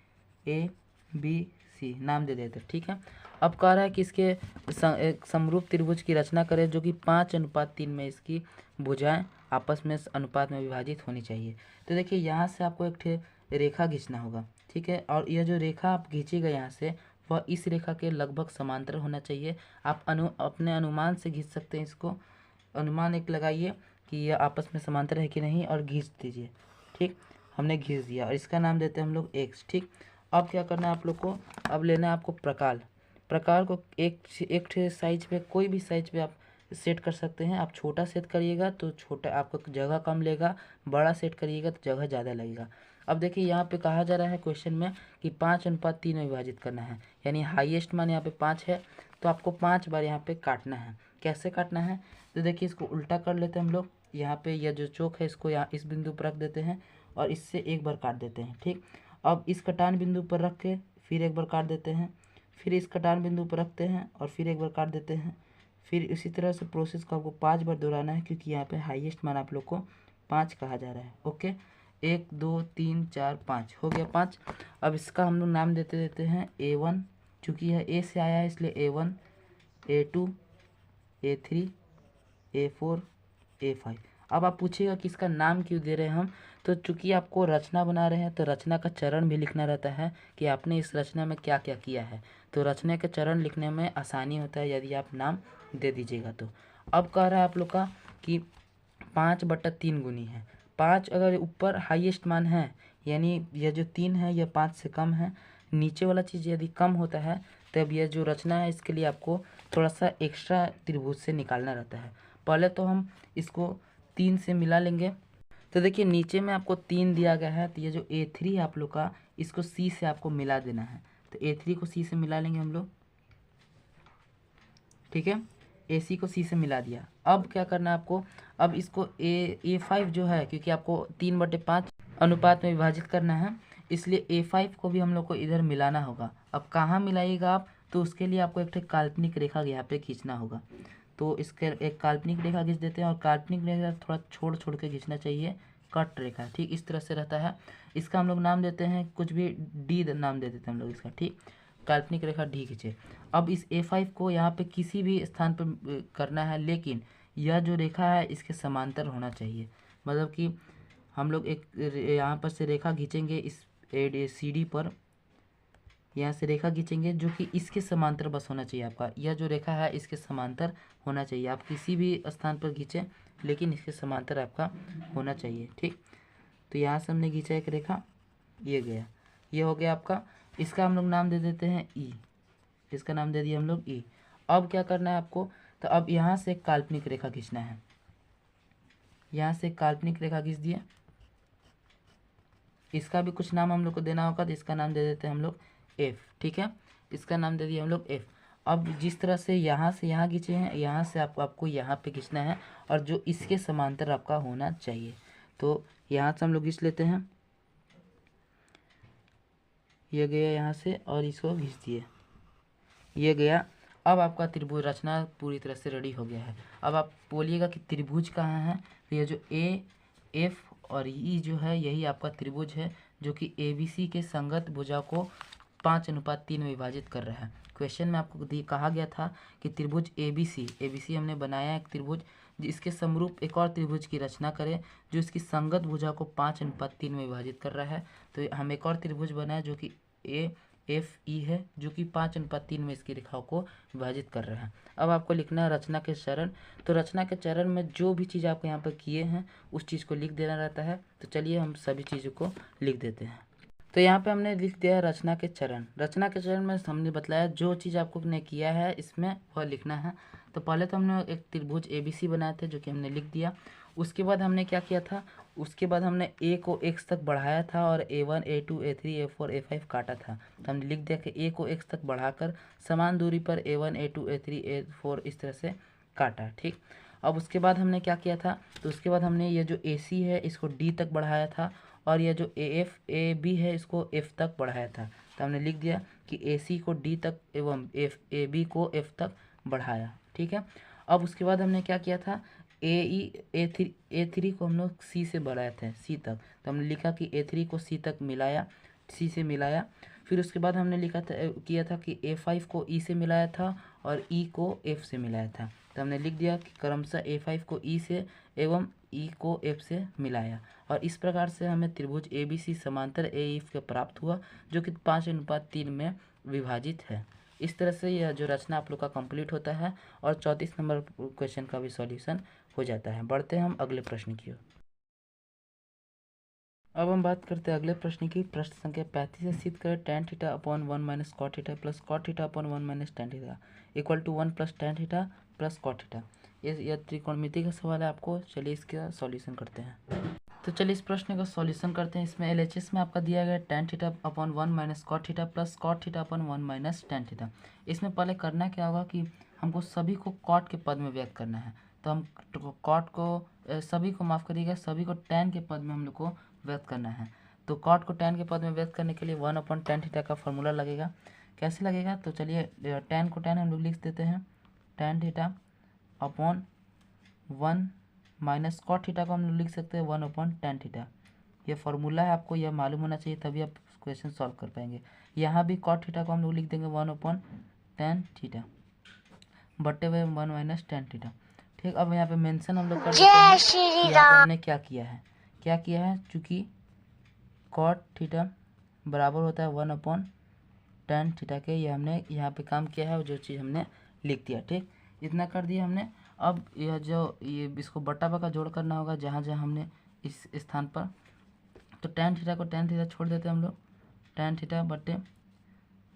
ABC नाम दे देते हैं। ठीक है, अब कह रहा है कि इसके एक समरूप त्रिभुज की रचना करें जो कि 5:3 में इसकी भुजाएं आपस में अनुपात में विभाजित होनी चाहिए। तो देखिए यहाँ से आपको एक रेखा खींचना होगा। ठीक है, और यह जो रेखा आप खींचेगा यहाँ से वह इस रेखा के लगभग समांतर होना चाहिए। आप अपने अनुमान से खींच सकते हैं इसको। अनुमान एक लगाइए कि यह आपस में समांतर है कि नहीं और खींच दीजिए। ठीक, हमने खींच दिया और इसका नाम देते हैं हम लोग x। ठीक, अब क्या करना है आप लोग को, अब लेना है आपको प्रकार को एक साइज पे, कोई भी साइज पे आप सेट कर सकते हैं। आप छोटा सेट करिएगा तो छोटा आपको जगह कम लेगा, बड़ा सेट करिएगा तो जगह ज़्यादा लगेगा। अब देखिए यहाँ पे कहा जा रहा है क्वेश्चन में कि 5:3 में विभाजित करना है, यानी हाईएस्ट मान यहाँ पे 5 है तो आपको 5 बार यहाँ पे काटना है। कैसे काटना है तो देखिए इसको उल्टा कर लेते हैं हम लोग। यहाँ पे यह जो चौक है इसको यहाँ इस बिंदु पर रख देते हैं और इससे एक बार काट देते हैं। ठीक, अब इस कटान बिंदु पर रख के फिर एक बार काट देते हैं, फिर इस कटान बिंदु पर रखते हैं और फिर एक बार काट देते हैं। फिर इसी तरह से प्रोसेस को आपको 5 बार दोहराना है क्योंकि यहाँ पे हाईएस्ट मान आप लोग को 5 कहा जा रहा है। ओके, 1 2 3 4 5 हो गया 5। अब इसका हम लोग नाम देते हैं A1, चूँकि यह A से आया है इसलिए A1, A2, A3, A4, A5। अब आप पूछिएगा कि इसका नाम क्यों दे रहे हैं हम, तो चूंकि आपको रचना बना रहे हैं तो रचना का चरण भी लिखना रहता है कि आपने इस रचना में क्या क्या किया है। तो रचना के चरण लिखने में आसानी होता है यदि आप नाम दे दीजिएगा तो। अब कह रहा है आप लोग का कि 5/3 गुनी है। 5 अगर ऊपर हाईएस्ट मान है यानी यह जो 3 है यह 5 से कम है, नीचे वाला चीज़ यदि कम होता है तब यह जो रचना है इसके लिए आपको थोड़ा सा एक्स्ट्रा त्रिभुज से निकालना रहता है। पहले तो हम इसको 3 से मिला लेंगे। तो देखिए नीचे में आपको 3 दिया गया है तो ये जो A3 है आप लोग का इसको C से आपको मिला देना है। तो A3 को C से मिला लेंगे हम लोग। ठीक है, AC को C से मिला दिया। अब क्या करना है आपको, अब इसको A5 जो है, क्योंकि आपको 3/5 अनुपात में विभाजित करना है इसलिए A5 को भी हम लोग को इधर मिलाना होगा। अब कहाँ मिलाइएगा आप, तो उसके लिए आपको एक काल्पनिक रेखा यहाँ पे खींचना होगा। तो इसके एक काल्पनिक रेखा खींच देते हैं और काल्पनिक रेखा थोड़ा छोड़ छोड़ के खींचना चाहिए, कट रेखा। ठीक, इस तरह से रहता है। इसका हम लोग नाम देते हैं कुछ भी D नाम दे देते हैं हम लोग इसका। ठीक, काल्पनिक रेखा D खींचे। अब इस A5 को यहाँ पे किसी भी स्थान पर करना है, लेकिन यह जो रेखा है इसके समांतर होना चाहिए। मतलब कि हम लोग एक यहाँ पर से रेखा खींचेंगे इस CD पर, यहाँ से रेखा खींचेंगे जो कि इसके समांतर बस होना चाहिए। आपका यह जो रेखा है इसके समांतर होना चाहिए। आप किसी भी स्थान पर खींचें लेकिन इसके समांतर आपका होना चाहिए। ठीक, तो यहाँ से हमने खींचा एक रेखा, ये गया, ये हो गया आपका। इसका हम लोग नाम दे देते हैं E, इसका नाम दे दिया हम लोग E। अब क्या करना है आपको, तो अब यहाँ से एक काल्पनिक रेखा खींचना है। यहाँ से एक काल्पनिक रेखा खींच दिया, इसका भी कुछ नाम हम लोग को देना होगा तो इसका नाम दे देते हैं हम लोग F। ठीक है, इसका नाम दे दिया हम लोग F। अब जिस तरह से यहाँ खींचे हैं, यहाँ से आपको यहाँ पे खींचना है और जो इसके समांतर आपका होना चाहिए। तो यहाँ से हम लोग खींच लेते हैं, ये गया यहाँ से और इसको खींच दिए, ये गया। अब आपका त्रिभुज रचना पूरी तरह से रेडी हो गया है। अब आप बोलिएगा कि त्रिभुज कहाँ है, तो ये जो ए एफ और ई जो है यही आपका त्रिभुज है, जो कि ABC के संगत भुजा को 5:3 में विभाजित कर रहा है। क्वेश्चन में आपको कहा गया था कि त्रिभुज ABC हमने बनाया एक त्रिभुज, इसके समरूप एक और त्रिभुज की रचना करें जो इसकी संगत भुजा को 5:3 में विभाजित कर रहा है। तो हम एक और त्रिभुज बनाए जो कि AFE है, जो कि 5:3 में इसकी रेखाओं को विभाजित कर रहा है। अब आपको लिखना है रचना के चरण। तो रचना के चरण में जो भी चीज़ आप यहाँ पर किए हैं उस चीज़ को लिख देना रहता है। तो चलिए हम सभी चीज़ों को लिख देते हैं। तो यहाँ पे हमने लिख दिया है रचना के चरण। रचना के चरण में हमने बतलाया जो चीज़ आपको ने किया है इसमें वह लिखना है। तो पहले तो हमने एक त्रिभुज ABC बनाए थे जो कि हमने लिख दिया। उसके बाद हमने क्या किया था, उसके बाद हमने A को X तक बढ़ाया था और A1 A2 A3 A4 A5 काटा था। तो हमने लिख दिया कि A को X तक बढ़ाकर समान दूरी पर A1 A2 A3 A4 इस तरह से काटा। ठीक, अब उसके बाद हमने क्या किया था, तो उसके बाद हमने ये जो AC है इसको D तक बढ़ाया था और ये जो AF AB है इसको F तक बढ़ाया था। तो हमने लिख दिया कि AC को D तक एवं AB को F तक बढ़ाया। ठीक है, अब उसके बाद हमने क्या किया था, A3 को हम लोग C से बढ़ाए थे C तक। तो हमने लिखा कि A3 को C तक मिलाया, C से मिलाया। फिर उसके बाद हमने लिखा था किया था कि A5 को E से मिलाया था और E को F से मिलाया था। तो हमने लिख दिया कि क्रमशः A5 को E से एवं E को F से मिलाया। और इस प्रकार से हमें त्रिभुज ABC समांतर AF के प्राप्त हुआ जो कि 5:3 में विभाजित है। इस तरह से यह जो रचना आप लोग का कंप्लीट होता है और 34 नंबर क्वेश्चन का भी सॉल्यूशन हो जाता है। बढ़ते हैं हम अगले प्रश्न की ओर। अब हम बात करते हैं अगले प्रश्न की। प्रश्न संख्या 35 से सिद्ध करें tan theta upon 1 - cot theta plus cot theta upon 1 - tan theta equal to 1 + tan theta plus cot theta. यह त्रिकोणमिति का सवाल है आपको। चलिए इसका सॉल्यूशन करते हैं। तो चलिए इस प्रश्न का सॉल्यूशन करते हैं। इसमें LHS में आपका दिया गया tan theta upon 1 - cot theta plus cot theta upon 1 - tan theta. इसमें पहले करना क्या होगा कि हमको सभी को cot के पद में व्यक्त करना है। तो हम cot को सभी को माफ़ करिएगा, सभी को tan के पद में हम लोग को व्यक्त करना है। तो cot को tan के पद में व्यक्त करने के लिए 1/tan थीटा का फॉर्मूला लगेगा। कैसे लगेगा, तो चलिए tan को tan हम लोग लिख देते हैं, tan theta upon 1 minus cot theta को हम लोग लिख सकते हैं 1/tan थीटा। ये फार्मूला है, आपको यह मालूम होना चाहिए तभी आप क्वेश्चन सॉल्व कर पाएंगे। यहाँ भी cot थीटा को हम लोग लिख देंगे 1/tan थीटा बटे हुए 1 - tan थीटा। ठीक, अब यहाँ पे मेंशन हम लोग कर देते हैं कि यहाँ पे हमने क्या किया है, चूँकि cot थीटा बराबर होता है 1/tan थीटा के। ये हमने यहाँ पे काम किया है और जो चीज़ हमने लिख दिया। ठीक, इतना कर दिया हमने। अब यह जो ये इसको बटा बका जोड़ करना होगा जहाँ जहाँ हमने इस स्थान पर। तो tan थीटा को tan थीटा छोड़ देते हैं हम लोग, tan थीटा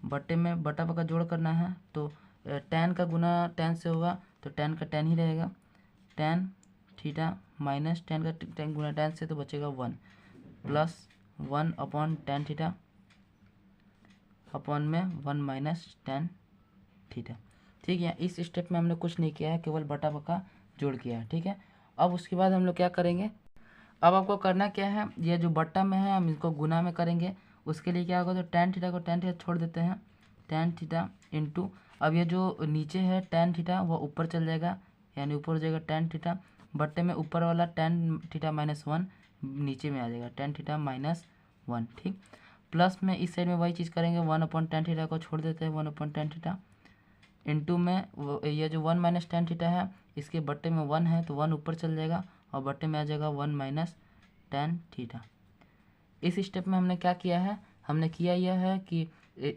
बटे में बटा बका जोड़ करना है। तो tan का गुना tan से होगा तो tan का tan ही रहेगा, tan थीटा माइनस tan का tan गुना tan से तो बचेगा 1 प्लस 1/tan थीटा अपॉन में 1 - tan थीटा। ठीक है, इस स्टेप में हमने कुछ नहीं किया है, केवल बटा बका जोड़ किया है। ठीक है, अब उसके बाद हम लोग क्या करेंगे, अब आपको करना क्या है, ये जो बट्टा में है हम इसको गुना में करेंगे। उसके लिए क्या होगा, तो tan थीटा को tan थीटा छोड़ देते हैं, tan थीटा इंटू अब ये जो नीचे है tan थीटा वह ऊपर चल जाएगा, यानी ऊपर हो जाएगा tan थीटा बट्टे में ऊपर वाला tan थीटा -1 नीचे में आ जाएगा tan थीटा -1। ठीक, प्लस में इस साइड में वही चीज़ करेंगे, 1/tan थीटा को छोड़ देते हैं 1/tan थीटा इंटू में ये जो 1 - tan थीटा है इसके बट्टे में 1 है तो 1 ऊपर चल जाएगा और बट्टे में आ जाएगा 1 - tan थीटा। इस स्टेप में हमने क्या किया है, हमने किया यह है कि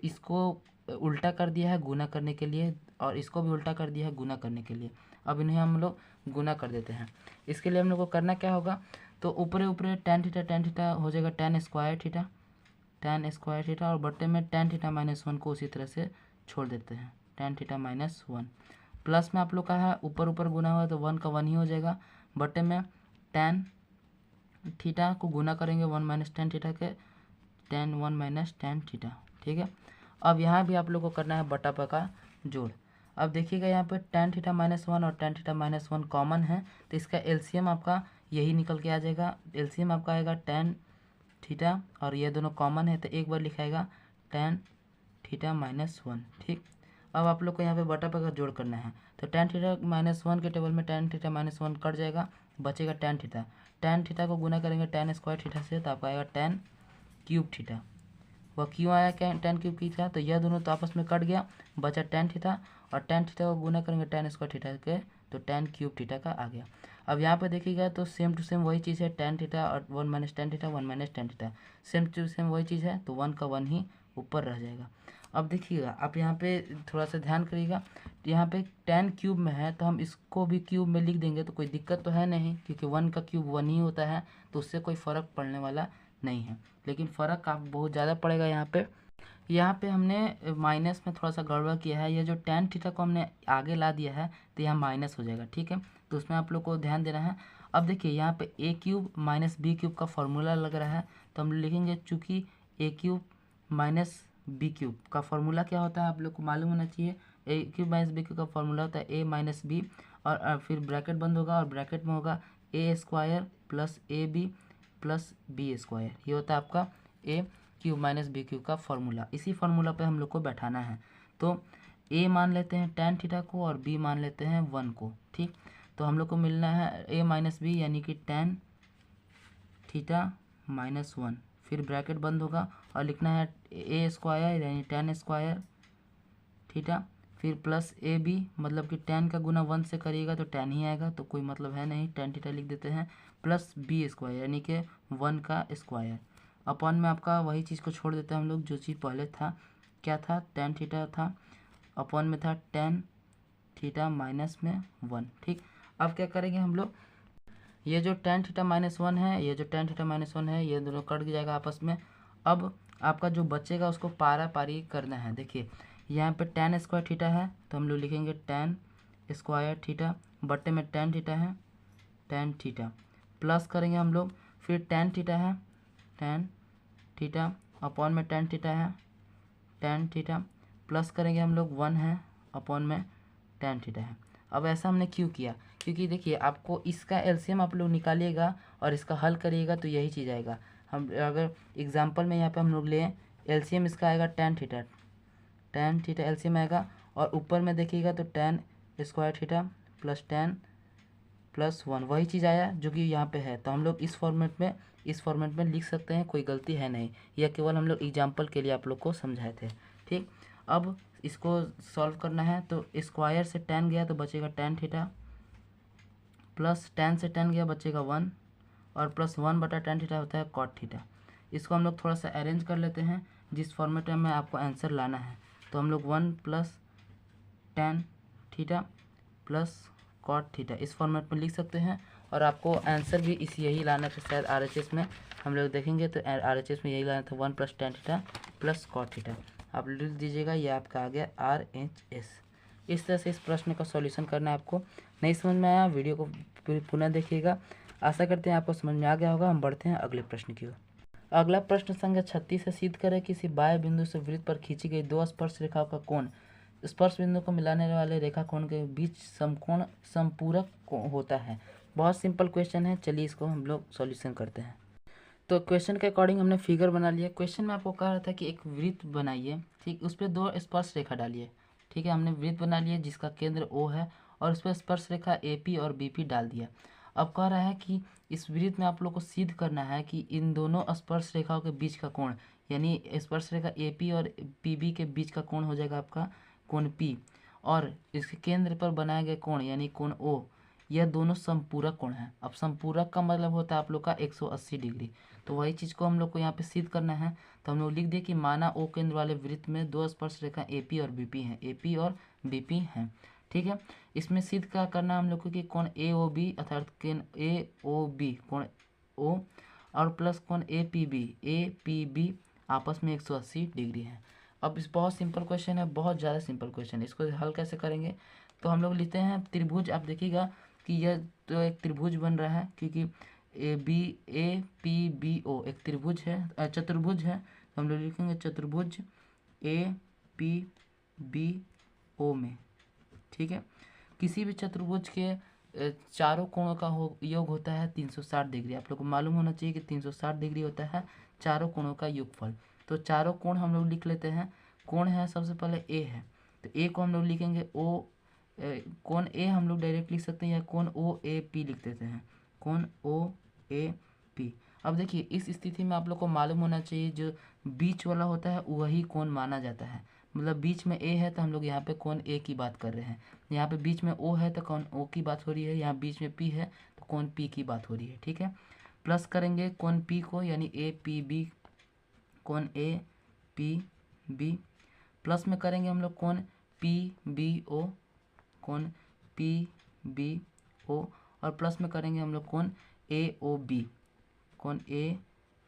इसको उल्टा कर दिया है गुना करने के लिए और इसको भी उल्टा कर दिया है गुना करने के लिए। अब इन्हें हम लोग गुना कर देते हैं। इसके लिए हम लोग को करना क्या होगा, तो ऊपरे ऊपरे tan थीटा हो जाएगा tan स्क्वायर थीटा और बट्टे में tan थीटा -1 को उसी तरह से छोड़ देते हैं, tan थीटा -1 प्लस में आप लोग का है ऊपर ऊपर गुना हुआ तो 1 का 1 ही हो जाएगा बटे में tan थीटा को गुना करेंगे 1 - tan थीटा के, tan 1 - tan थीटा। ठीक है, अब यहाँ भी आप लोग को करना है बटा बका जोड़। अब देखिएगा यहाँ पे tan थीटा -1 और tan थीटा -1 कॉमन है तो इसका एलसीएम आपका यही निकल के आ जाएगा। एलसीएम आपका आएगा tan थीटा और ये दोनों कॉमन है तो एक बार लिखाएगा tan थीटा -1। ठीक, अब आप लोग को यहाँ पे बटा पर जोड़ करना है, तो tan थीटा -1 के टेबल में tan थीटा -1 कट जाएगा, बचेगा tan थीटा। tan थीटा को गुना करेंगे tan स्क्वायर थीटा से, तो आपका आएगा tan क्यूब थीटा। वह क्यों आया क्या tan क्यूब थीटा, तो यह दोनों तो आपस में कट गया, बचा tan थीटा, और tan थीटा को गुना करेंगे tan स्क्वायर थीटा के, तो tan क्यूब थीटा का आ गया। अब यहाँ पे देखिएगा तो सेम टू सेम वही चीज़ है, tan थीटा और 1 minus tan theta, 1 minus tan theta, same to same वही चीज़ है, तो 1 का 1 ही ऊपर रह जाएगा। अब देखिएगा आप यहाँ पे थोड़ा सा ध्यान करिएगा, यहाँ पे tan क्यूब में है तो हम इसको भी क्यूब में लिख देंगे तो कोई दिक्कत तो है नहीं, क्योंकि 1 का क्यूब 1 ही होता है, तो उससे कोई फ़र्क पड़ने वाला नहीं है। लेकिन फ़र्क आप बहुत ज़्यादा पड़ेगा यहाँ पे हमने माइनस में थोड़ा सा गड़बड़ किया है, ये जो tan थीटा को हमने आगे ला दिया है तो यहाँ माइनस हो जाएगा, ठीक है, तो उसमें आप लोग को ध्यान देना है। अब देखिए यहाँ पे a cube minus b cube का फॉर्मूला लग रहा है, तो हम लिखेंगे चूँकि a cube minus b cube का फॉर्मूला क्या होता है आप लोग को मालूम होना चाहिए। a cube minus b cube का फॉर्मूला होता है a माइनस बी, और फिर ब्रैकेट बंद होगा और ब्रैकेट में होगा a square plus a b plus b square, ये होता है आपका a cube minus b cube का फॉर्मूला। इसी फार्मूला पे हम लोग को बैठाना है, तो a मान लेते हैं tan थीटा को और b मान लेते हैं 1 को, ठीक। तो हम लोग को मिलना है a माइनस बी यानी कि tan थीटा माइनस 1, फिर ब्रैकेट बंद होगा और लिखना है a स्क्वायर यानी tan स्क्वायर थीटा, फिर प्लस ए बी, मतलब कि tan का गुना 1 से करिएगा तो tan ही आएगा, तो कोई मतलब है नहीं, tan थीटा लिख देते हैं, प्लस बी स्क्वायर यानी कि 1 का स्क्वायर, अपॉन में आपका वही चीज़ को छोड़ देते हैं हम लोग जो चीज़ पहले था, क्या था, tan थीटा था, अपॉन में था tan थीटा माइनस में 1, ठीक। अब क्या करेंगे हम लोग, ये जो tan थीटा माइनस 1 है, ये जो tan थीटा माइनस 1 है, ये दोनों कट जाएगा आपस में। अब आपका जो बचेगा उसको पारा पारी करना है। देखिए यहाँ पे tan स्क्वायर थीटा है, तो हम लोग लिखेंगे tan स्क्वायर थीटा, बट्टे में tan थीटा है, tan थीटा, प्लस करेंगे हम लोग, फिर tan थीटा है, tan थीटा, अपॉन में tan थीटा है, tan थीटा, प्लस करेंगे हम लोग 1 है, अपॉन में tan थीटा है। अब ऐसा हमने क्यों किया, क्योंकि देखिए आपको इसका एलसीएम आप लोग निकालिएगा और इसका हल करिएगा तो यही चीज़ आएगा। हम अगर एग्जांपल में यहाँ पे हम लोग लें, एलसीएम इसका आएगा tan थीटा एलसीएम आएगा, और ऊपर में देखिएगा तो tan square theta plus tan plus 1, वही चीज़ आया जो कि यहाँ पे है, तो हम लोग इस फॉर्मेट में लिख सकते हैं, कोई गलती है नहीं, यह केवल हम लोग एग्जाम्पल के लिए आप लोग को समझाए थे, ठीक। अब इसको सॉल्व करना है, तो स्क्वायर से tan गया तो बचेगा tan थीटा, प्लस tan से tan गया बचेगा 1, और प्लस 1 बटा tan थीटा होता है cot थीटा। इसको हम लोग थोड़ा सा अरेंज कर लेते हैं जिस फॉर्मेट में आपको आंसर लाना है, तो हम लोग 1 plus tan theta plus cot theta इस फॉर्मेट में लिख सकते हैं, और आपको आंसर भी यही लाना था शायद RHS में हम लोग देखेंगे, तो RHS में यही लाना था 1 plus tan theta plus cot theta, आप लिख दीजिएगा, ये आपका आ गया RHS। इस तरह से इस प्रश्न का सॉल्यूशन करना है। आपको नहीं समझ में आया, वीडियो को पुनः देखिएगा, आशा करते हैं आपको समझ में आ गया होगा। हम बढ़ते हैं अगले प्रश्न की ओर। अगला प्रश्न संख्या 36 से सिद्ध करें किसी बाह्य बिंदु से वृत्त पर खींची गई दो स्पर्श रेखाओं का कोण स्पर्श बिंदु को मिलाने वाले रेखा कोण के बीच समकोण संपूरक होता है। बहुत सिंपल क्वेश्चन है, चलिए इसको हम लोग सॉल्यूशन करते हैं। तो क्वेश्चन के अकॉर्डिंग हमने फिगर बना लिया। क्वेश्चन में आपको कहा रहा था कि एक वृत्त बनाइए, ठीक, उस पर दो स्पर्श रेखा डालिए, ठीक है। हमने वृत्त बना लिया जिसका केंद्र O है और उस पर स्पर्श रेखा AP और BP डाल दिया। अब कह रहा है कि इस वृत्त में आप लोग को सिद्ध करना है कि इन दोनों स्पर्श रेखाओं के बीच का कोण, यानी स्पर्श रेखा AP और PB के बीच का कोण हो जाएगा आपका कोण P, और इसके केंद्र पर बनाए गए कोण यानी कोण O, यह दोनों संपूरक कोण है। अब संपूरक का मतलब होता है आप लोग का 180 डिग्री, तो वही चीज़ को हम लोग को यहाँ पे सिद्ध करना है। तो हम लोग लिख दिए कि माना O केंद्र वाले वृत्त में दो स्पर्श रेखा AP और BP हैं, AP और BP हैं, ठीक है। इसमें सिद्ध क्या करना है हम लोग को कि कोण AOB अर्थात कोण AOB कोण O और प्लस कोण APB आपस में 180 डिग्री है। अब इस बहुत सिंपल क्वेश्चन है, बहुत ज़्यादा सिंपल क्वेश्चन है। इसको हल कैसे करेंगे, तो हम लोग लेते हैं त्रिभुज। आप देखिएगा कि यह तो एक त्रिभुज बन रहा है, क्योंकि APBO एक त्रिभुज है, चतुर्भुज है, तो हम लोग लिखेंगे चतुर्भुज APBO में, ठीक है। किसी भी चतुर्भुज के चारों कोणों का योग होता है 360 डिग्री। आप लोग को मालूम होना चाहिए कि 360 डिग्री होता है चारों कोणों का योगफल। तो चारों कोण हम लोग लिख लेते हैं। कोण है सबसे पहले A है, तो ए को हम लोग लिखेंगे कोण ए हम लोग डायरेक्ट लिख सकते हैं या कोण ओ ए पी लिख देते हैं, कोण ओ ए पी। अब देखिए इस स्थिति में आप लोग को मालूम होना चाहिए जो बीच वाला होता है वही कोण माना जाता है। मतलब बीच में ए है तो हम लोग यहाँ पे कोण ए की बात कर रहे हैं, यहाँ पे बीच में ओ है तो कोण ओ की बात हो रही है, यहाँ बीच में पी है तो कोण पी की बात हो रही है। ठीक है, प्लस करेंगे कोण पी को यानी ए पी बी, कोण ए पी बी, प्लस में करेंगे हम लोग कोण पी बी ओ, कोण पी बी ओ, और प्लस में करेंगे हम लोग कोण ए ओ बी, कोण ए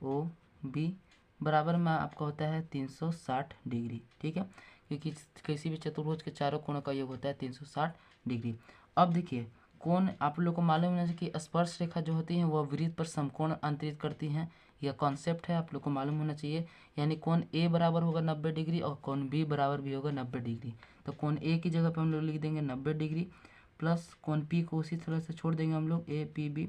ओ बी बराबर में आपका होता है 360 डिग्री। ठीक है, क्योंकि किसी भी चतुर्भुज के चारों कोणों का योग होता है 360 डिग्री। अब देखिए कोण आप लोग को मालूम होना चाहिए कि स्पर्श रेखा जो होती है वह वृत्त पर समकोण अंतरित करती हैं, यह कॉन्सेप्ट है आप लोग को मालूम होना चाहिए। यानी कोण ए बराबर होगा 90 डिग्री और कोण बी बराबर भी होगा 90 डिग्री। तो कोण ए की जगह पे हम लोग लिख देंगे 90 डिग्री, प्लस कोण पी को उसी तरह से छोड़ देंगे हम लोग ए पी बी,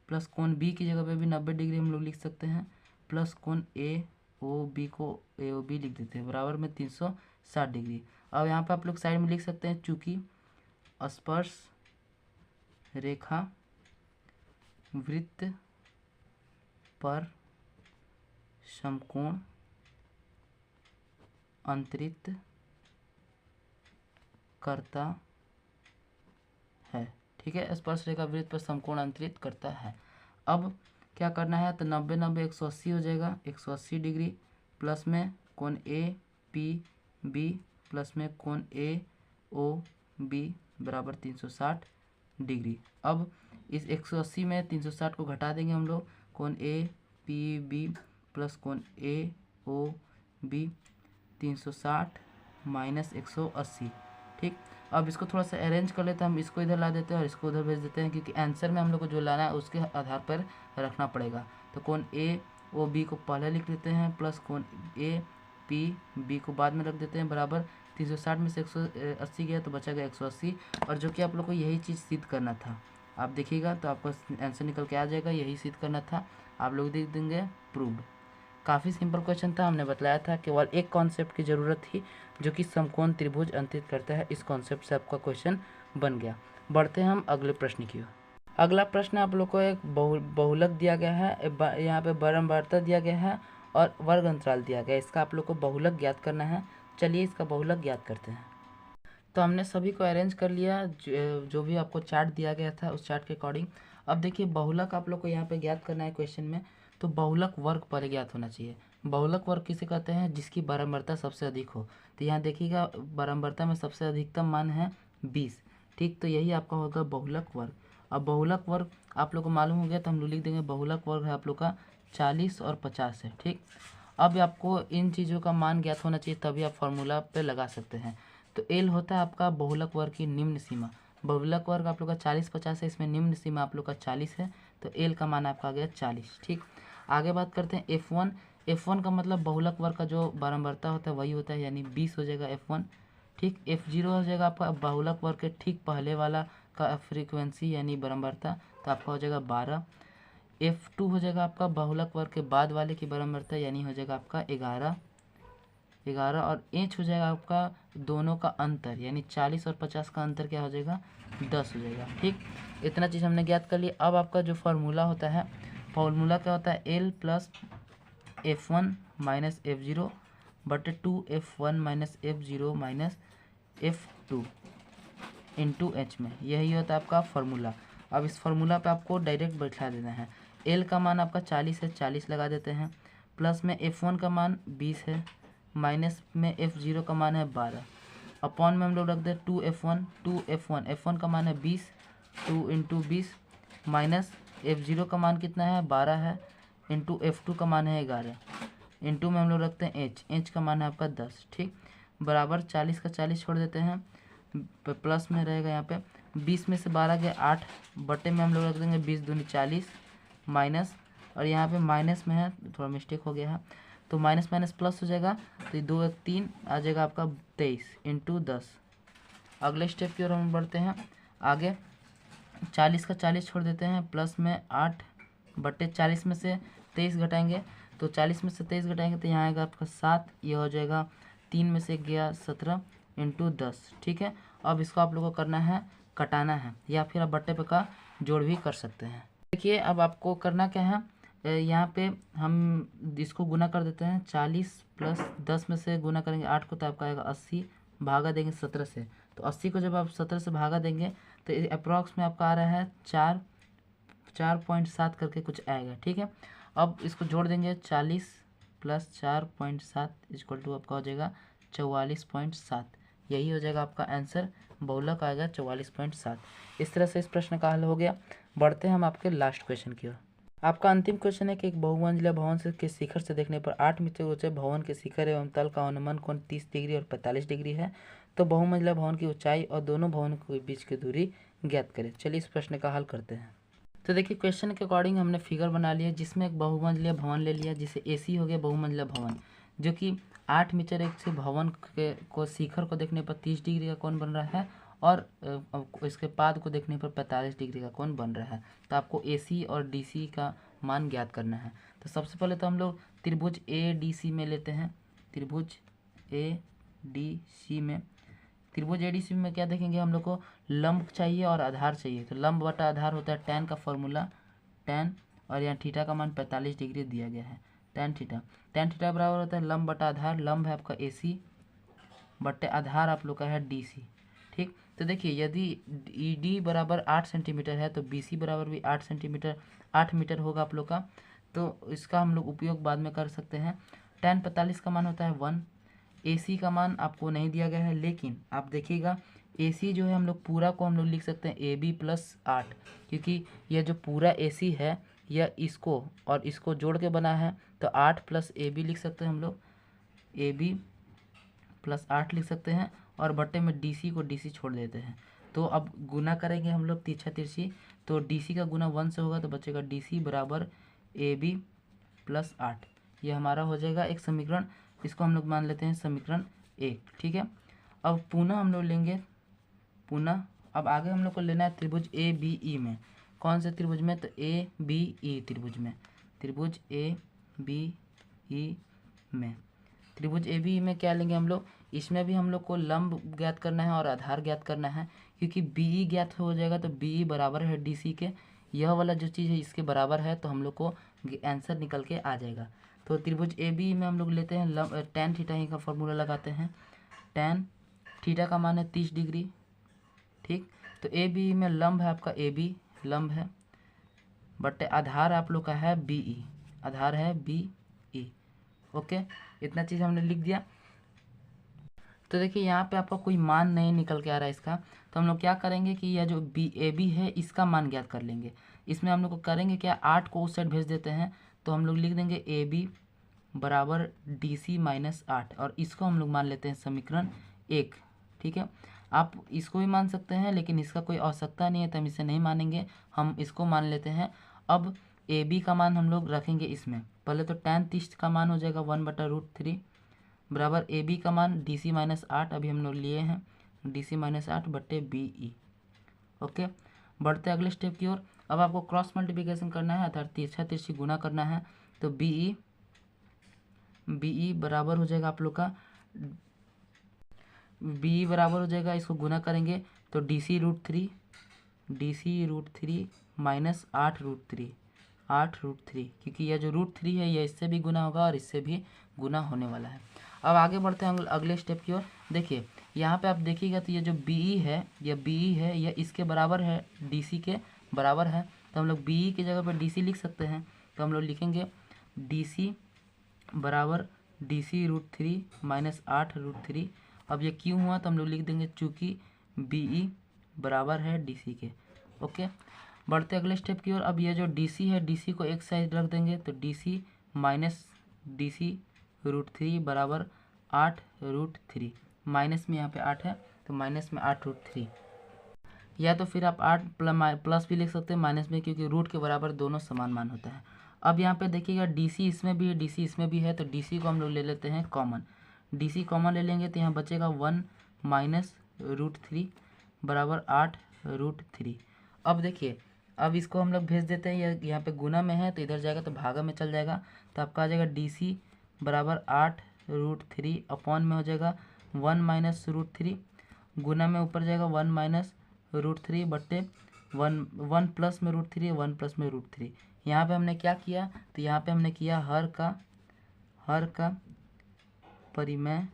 प्लस कोण बी की जगह पे भी 90 डिग्री हम लोग लिख सकते हैं, प्लस कोण ए ओ बी को ए ओ बी लिख देते हैं बराबर में 360 डिग्री। अब यहाँ पे आप लोग साइड में लिख सकते हैं चूंकि स्पर्श रेखा वृत्त पर समकोण अंतरित करता है। ठीक है, स्पर्श रेखा वृत्त पर समकोण अंतरित करता है। अब क्या करना है तो 90 90 180 हो जाएगा, 180 डिग्री, प्लस में कोण ए पी बी, प्लस में कोण ए ओ बी बराबर 360 डिग्री। अब इस 180 में 360 को घटा देंगे हम लोग, कोण ए पी बी प्लस कोण ए ओ बी 360 माइनस 180। ठीक, अब इसको थोड़ा सा अरेंज कर लेते हैं, हम इसको इधर ला देते हैं और इसको उधर भेज देते हैं, क्योंकि आंसर में हम लोग को जो लाना है उसके आधार पर रखना पड़ेगा। तो कोण ए ओ बी को पहले लिख लेते हैं, प्लस कोण ए पी बी को बाद में रख देते हैं बराबर 360 में से 180 गया तो बचा गया 180, और जो कि आप लोग को यही चीज़ सिद्ध करना था। आप देखिएगा तो आपका आंसर निकल के आ जाएगा, यही सिद्ध करना था। आप लोग देख देंगे प्रूव्ड। काफ़ी सिंपल क्वेश्चन था, हमने बतलाया था केवल एक कॉन्सेप्ट की ज़रूरत थी जो कि समकोण त्रिभुज अंतरित करता है। इस कॉन्सेप्ट से आपका क्वेश्चन बन गया। बढ़ते हैं हम अगले प्रश्न की ओर। अगला प्रश्न आप लोग को एक बहुलक दिया गया है, यहाँ पे बारंबारता दिया गया है और वर्ग अंतराल दिया गया है। इसका आप लोग को बहुलक ज्ञात करना है। चलिए इसका बहुलक ज्ञात करते हैं। तो हमने सभी को अरेंज कर लिया, जो भी आपको चार्ट दिया गया था उस चार्ट के अकॉर्डिंग। अब देखिए बहुलक आप लोग को यहाँ पे ज्ञात करना है क्वेश्चन में, तो बहुलक वर्ग पहले ज्ञात होना चाहिए। बहुलक वर्ग किसे कहते हैं? जिसकी बारंबारता सबसे अधिक हो। तो यहाँ देखिएगा बारंबारता में सबसे अधिकतम मान है 20। ठीक, तो यही आपका होगा बहुलक वर्ग। अब बहुलक वर्ग आप लोग को मालूम हो गया तो हम लोग लिख देंगे बहुलक वर्ग है आप लोग का 40 और 50 है। ठीक, अब आपको इन चीज़ों का मान ज्ञात होना चाहिए, तभी आप फॉर्मूला पे लगा सकते हैं। तो एल होता है आपका बहुलक वर्ग की निम्न सीमा। बहुलक वर्ग आप लोग का 40-50 है, इसमें निम्न सीमा आप लोग का 40 है, तो एल का मान आपका आ गया 40। ठीक, आगे बात करते हैं F1। F1 का मतलब बहुलक वर्ग का जो बारंबारता होता है वही होता है, यानी 20 हो जाएगा F1। ठीक, F0 हो जाएगा आपका बहुलक वर्ग के ठीक पहले वाला का फ्रीक्वेंसी यानी बारंबारता, तो आपका हो जाएगा 12। F2 हो जाएगा आपका बहुलक वर्ग के बाद वाले की बारंबारता, यानी हो जाएगा आपका 11। और H हो जाएगा आपका दोनों का अंतर, यानी 40 और 50 का अंतर क्या हो जाएगा? 10 हो जाएगा। ठीक, इतना चीज़ हमने ज्ञात कर लिया। अब आपका जो फार्मूला होता है, फार्मूला क्या होता है? L plus F1 minus F0 बटे 2F1 minus F0 minus F2 into H में, यही होता है आपका फार्मूला। अब इस फार्मूला पे आपको डायरेक्ट बैठा देना है। L का मान आपका 40 है, 40 लगा देते हैं, प्लस में F1 का मान 20 है, माइनस में F0 का मान है 12, अपॉन में हम लोग रख दे 2F1 F1 का मान है 20, 2 इंटू 20 माइनस F0 का मान कितना है? 12 है, इंटू F2 का मान है 11, इंटू में हम लोग रखते हैं H का मान है आपका 10। ठीक, बराबर 40 का 40 छोड़ देते हैं, प्लस में रहेगा यहाँ पे 20 में से 12 गया 8, बटे में हम लोग रख देंगे 20 दूनी 40 माइनस, और यहाँ पे माइनस में है थोड़ा मिस्टेक हो गया है, तो माइनस माइनस प्लस हो जाएगा, तो ये 2 1 3 आ जाएगा आपका 23 इंटू 10। अगले स्टेप की ओर हम बढ़ते हैं आगे। 40 का 40 छोड़ देते हैं, प्लस में 8 बटे 40 में से 23 घटाएंगे, तो 40 में से 23 घटाएंगे तो यहाँ आएगा आपका 7, ये हो जाएगा 3 में से गया 17 इंटू 10, ठीक है। अब इसको आप लोगों को करना है कटाना है, या फिर आप बट्टे पे का जोड़ भी कर सकते हैं। देखिए अब आपको करना क्या है, यहाँ पे हम इसको गुना कर देते हैं। 40 प्लस 10 में से गुना करेंगे 8 को तो आपका आएगा 80, भागा देंगे 17 से। तो 80 को जब आप 17 से भागा देंगे तो अप्रॉक्स में आपका आ रहा है 4.7 करके कुछ आएगा, ठीक है। अब इसको जोड़ देंगे 40 प्लस 4.7 इक्वल टू आपका हो जाएगा 44.7। यही हो जाएगा आपका आंसर, बहुलक आएगा 44.7। इस तरह से इस प्रश्न का हल हो गया। बढ़ते हैं हम आपके लास्ट क्वेश्चन की ओर। आपका अंतिम क्वेश्चन है कि एक बहुमंजिला भवन से के शिखर से देखने पर 8 मीटर ऊंचे भवन के शिखर एवं तल का अनुमान कोण 30 डिग्री और 45 डिग्री है, तो बहुमंजिला भवन की ऊंचाई और दोनों भवन के बीच की दूरी ज्ञात करें। चलिए इस प्रश्न का हल करते हैं। तो देखिए क्वेश्चन के अकॉर्डिंग हमने फिगर बना लिया, जिसमें एक बहुमंजिला भवन ले लिया, जिसे एसी हो गया बहुमंजिला भवन, जो कि 8 मीटर एक से भवन के को शिखर को देखने पर 30 डिग्री का कोण बन रहा है, और इसके पाद को देखने पर 45 डिग्री का कोण बन रहा है। तो आपको एसी और डीसी का मान ज्ञात करना है। तो सबसे पहले तो हम लोग त्रिभुज ए डी सी में लेते हैं। त्रिभुज ए डी सी में क्या देखेंगे, हम लोग को लंब चाहिए और आधार चाहिए। तो लंब बटा आधार होता है tan का फॉर्मूला tan, और यहाँ थीटा का मान 45 डिग्री दिया गया है। tan थीटा बराबर होता है लंब बटा आधार। लंब है आपका AC बटे आधार आप लोग का है DC, ठीक। तो देखिए यदि ED बराबर 8 सेंटीमीटर है तो BC बराबर भी 8 मीटर होगा आप लोग का। तो इसका हम लोग उपयोग बाद में कर सकते हैं। tan 45 का मान होता है 1। AC का मान आपको नहीं दिया गया है, लेकिन आप देखिएगा AC जो है हम लोग पूरा को हम लोग लिख सकते हैं AB प्लस 8, क्योंकि यह जो पूरा AC है यह इसको और इसको जोड़ के बना है। तो 8 प्लस AB लिख सकते हैं हम लोग, AB प्लस 8 लिख सकते हैं, और बट्टे में DC को DC छोड़ देते हैं। तो अब गुना करेंगे हम लोग तिरछा तिरछी, तो DC का गुना 1 से होगा तो बचेगा DC बराबर AB प्लस 8। यह हमारा हो जाएगा एक समीकरण, इसको हम लोग मान लेते हैं समीकरण 1, ठीक है। अब पुनः हम लोग लेंगे अब आगे हम लोग को लेना है त्रिभुज ABE में। कौन से त्रिभुज में, तो ABE त्रिभुज में। त्रिभुज ABE में क्या लेंगे हम लोग, इसमें भी हम लोग को लंब ज्ञात करना है और आधार ज्ञात करना है। क्योंकि BE ज्ञात हो जाएगा तो BE बराबर है DC के, यह वाला जो चीज़ है इसके बराबर है, तो हम लोग को आंसर निकल के आ जाएगा। तो त्रिभुज ABE में हम लोग लेते हैं tan थीटा ही का फॉर्मूला लगाते हैं। tan थीटा का मान है 30 डिग्री, ठीक। तो ABE में लंब है आपका AB, लंब है, बट आधार आप लोग का है BE, आधार है BE, ओके। इतना चीज़ हमने लिख दिया। तो देखिए यहाँ पे आपका कोई मान नहीं निकल के आ रहा है इसका, तो हम लोग क्या करेंगे कि यह जो AB है इसका मान ज्ञात कर लेंगे। इसमें हम लोग को करेंगे क्या, 8 को उस साइड भेज देते हैं, तो हम लोग लिख देंगे AB बराबर DC माइनस 8, और इसको हम लोग मान लेते हैं समीकरण 1, ठीक है। आप इसको भी मान सकते हैं, लेकिन इसका कोई आवश्यकता नहीं है तो हम इसे नहीं मानेंगे, हम इसको मान लेते हैं। अब AB का मान हम लोग रखेंगे इसमें, पहले तो tan 30 का मान हो जाएगा 1/√3 बराबर AB का मान DC माइनस 8, अभी हम लोग लिए हैं DC माइनस 8 बट्टे BE, ओके। बढ़ते अगले स्टेप की ओर। अब आपको क्रॉस मल्टीप्लिकेशन करना है, अर्थात तिरछा तिरछी गुना करना है। तो BE बराबर हो जाएगा आप लोग का, BE बराबर हो जाएगा, इसको गुना करेंगे तो DC√3 माइनस 8√3, क्योंकि यह जो √3 है यह इससे भी गुना होगा और इससे भी गुना होने वाला है। अब आगे बढ़ते हैं अगले स्टेप की ओर। देखिए यहाँ पे आप देखिएगा तो ये जो BE है यह इसके बराबर है, DC के बराबर है। तो हम लोग BE की जगह पर DC लिख सकते हैं। तो हम लोग लिखेंगे DC बराबर DC√3 माइनस 8√3। अब ये क्यों हुआ, तो हम लोग लिख देंगे चूँकि BE बराबर है DC के, ओके। बढ़ते अगले स्टेप की ओर। अब ये जो DC है DC को एक साइड रख देंगे, तो DC माइनस DC√3 बराबर 8√3, माइनस में यहाँ पे 8 है तो माइनस में 8√3, या तो फिर आप 8 प्लस भी लिख सकते हैं माइनस में, क्योंकि रूट के बराबर दोनों समान मान होता है। अब यहाँ पे देखिएगा DC इसमें भी है DC इसमें भी है, तो DC को हम लोग ले लेते हैं कॉमन। DC कॉमन ले लेंगे तो यहाँ बचेगा 1 माइनस √3 बराबर 8√3। अब देखिए अब इसको हम लोग भेज देते हैं, यहाँ पे गुना में है तो इधर जाएगा तो भागा में चल जाएगा, तो आपका आ जाएगा DC बराबर 8√3 अपॉन में हो जाएगा 1 माइनस रूट थ्री, गुना में ऊपर जाएगा 1 माइनस रूट थ्री बट्टे 1 प्लस में रूट थ्री, 1 प्लस में रूट थ्री। यहाँ पे हमने क्या किया, तो यहाँ पे हमने किया हर का परिमेयकरण।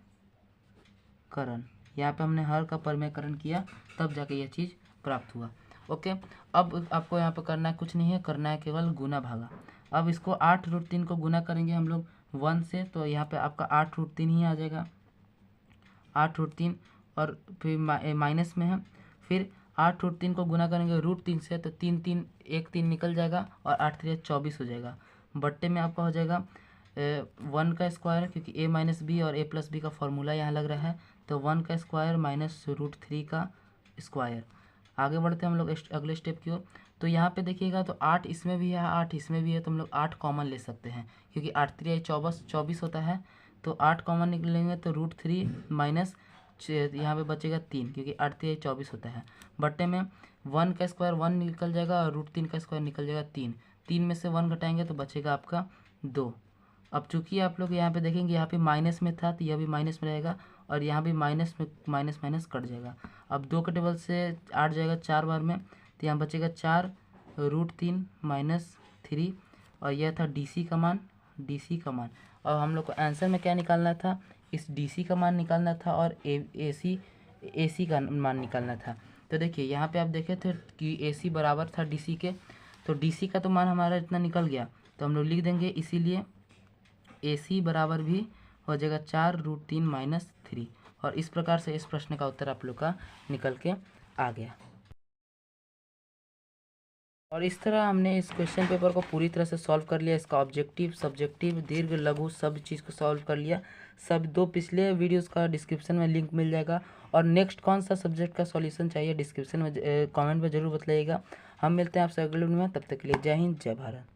यहाँ पे हमने हर का परिमेयकरण किया, तब जाके यह चीज़ प्राप्त हुआ। ओके, अब आपको यहाँ पे करना है कुछ नहीं है, करना है केवल गुना भागा। अब इसको 8√3 को गुना करेंगे हम लोग 1 से, तो यहाँ पे आपका 8√3 ही आ जाएगा, 8√3, और फिर माइनस में है, फिर 8√3 को गुना करेंगे √3 से, तो 3 3 1 3 निकल जाएगा और 8 3 24 हो जाएगा। बट्टे में आपका हो जाएगा 1 का स्क्वायर, क्योंकि a माइनस बी और a प्लस बी का फॉर्मूला यहाँ लग रहा है, तो 1 का स्क्वायर माइनस √3 का स्क्वायर। आगे बढ़ते हैं हम लोग अगले स्टेप की ओर। तो यहाँ पे देखिएगा, तो 8 इसमें भी है, 8 इसमें भी है, तो हम लोग 8 कॉमन ले सकते हैं, क्योंकि 8 3 24 होता है, तो 8 कॉमन निकलेंगे तो √3 माइनस यहाँ पे बचेगा 3, क्योंकि 8 3 24 होता है। बट्टे में 1 का स्क्वायर 1 निकल जाएगा और √3 का स्क्वायर निकल जाएगा 3, 3 में से 1 घटाएंगे तो बचेगा आपका 2। अब चूंकि आप लोग यहाँ पे देखेंगे, यहाँ पे माइनस में था, तो यह भी माइनस में रहेगा, और यहाँ भी माइनस में माइनस माइनस कट जाएगा। अब 2 के टेबल से 8 जाएगा 4 बार में, तो यहाँ बचेगा 4 √3 माइनस 3, और यह था DC का मान, DC का मान। और हम लोग को आंसर में क्या निकालना था, इस DC का मान निकालना था और AC का मान निकालना था। तो देखिए यहाँ पे आप देखे थे कि AC बराबर था DC के, तो DC का तो मान हमारा इतना निकल गया, तो हम लोग लिख देंगे, इसीलिए AC बराबर भी हो जाएगा 4 √3 माइनस 3। और इस प्रकार से इस प्रश्न का उत्तर आप लोग का निकल के आ गया। और इस तरह हमने इस क्वेश्चन पेपर को पूरी तरह से सॉल्व कर लिया। इसका ऑब्जेक्टिव, सब्जेक्टिव, दीर्घ, लघु सब चीज़ को सॉल्व कर लिया। सब 2 पिछले वीडियोस का डिस्क्रिप्शन में लिंक मिल जाएगा। और नेक्स्ट कौन सा सब्जेक्ट का सॉल्यूशन चाहिए डिस्क्रिप्शन में कमेंट में ज़रूर बताइएगा। हम मिलते हैं आपसे अगले वीडियो में, तब तक के लिए जय हिंद, जय भारत।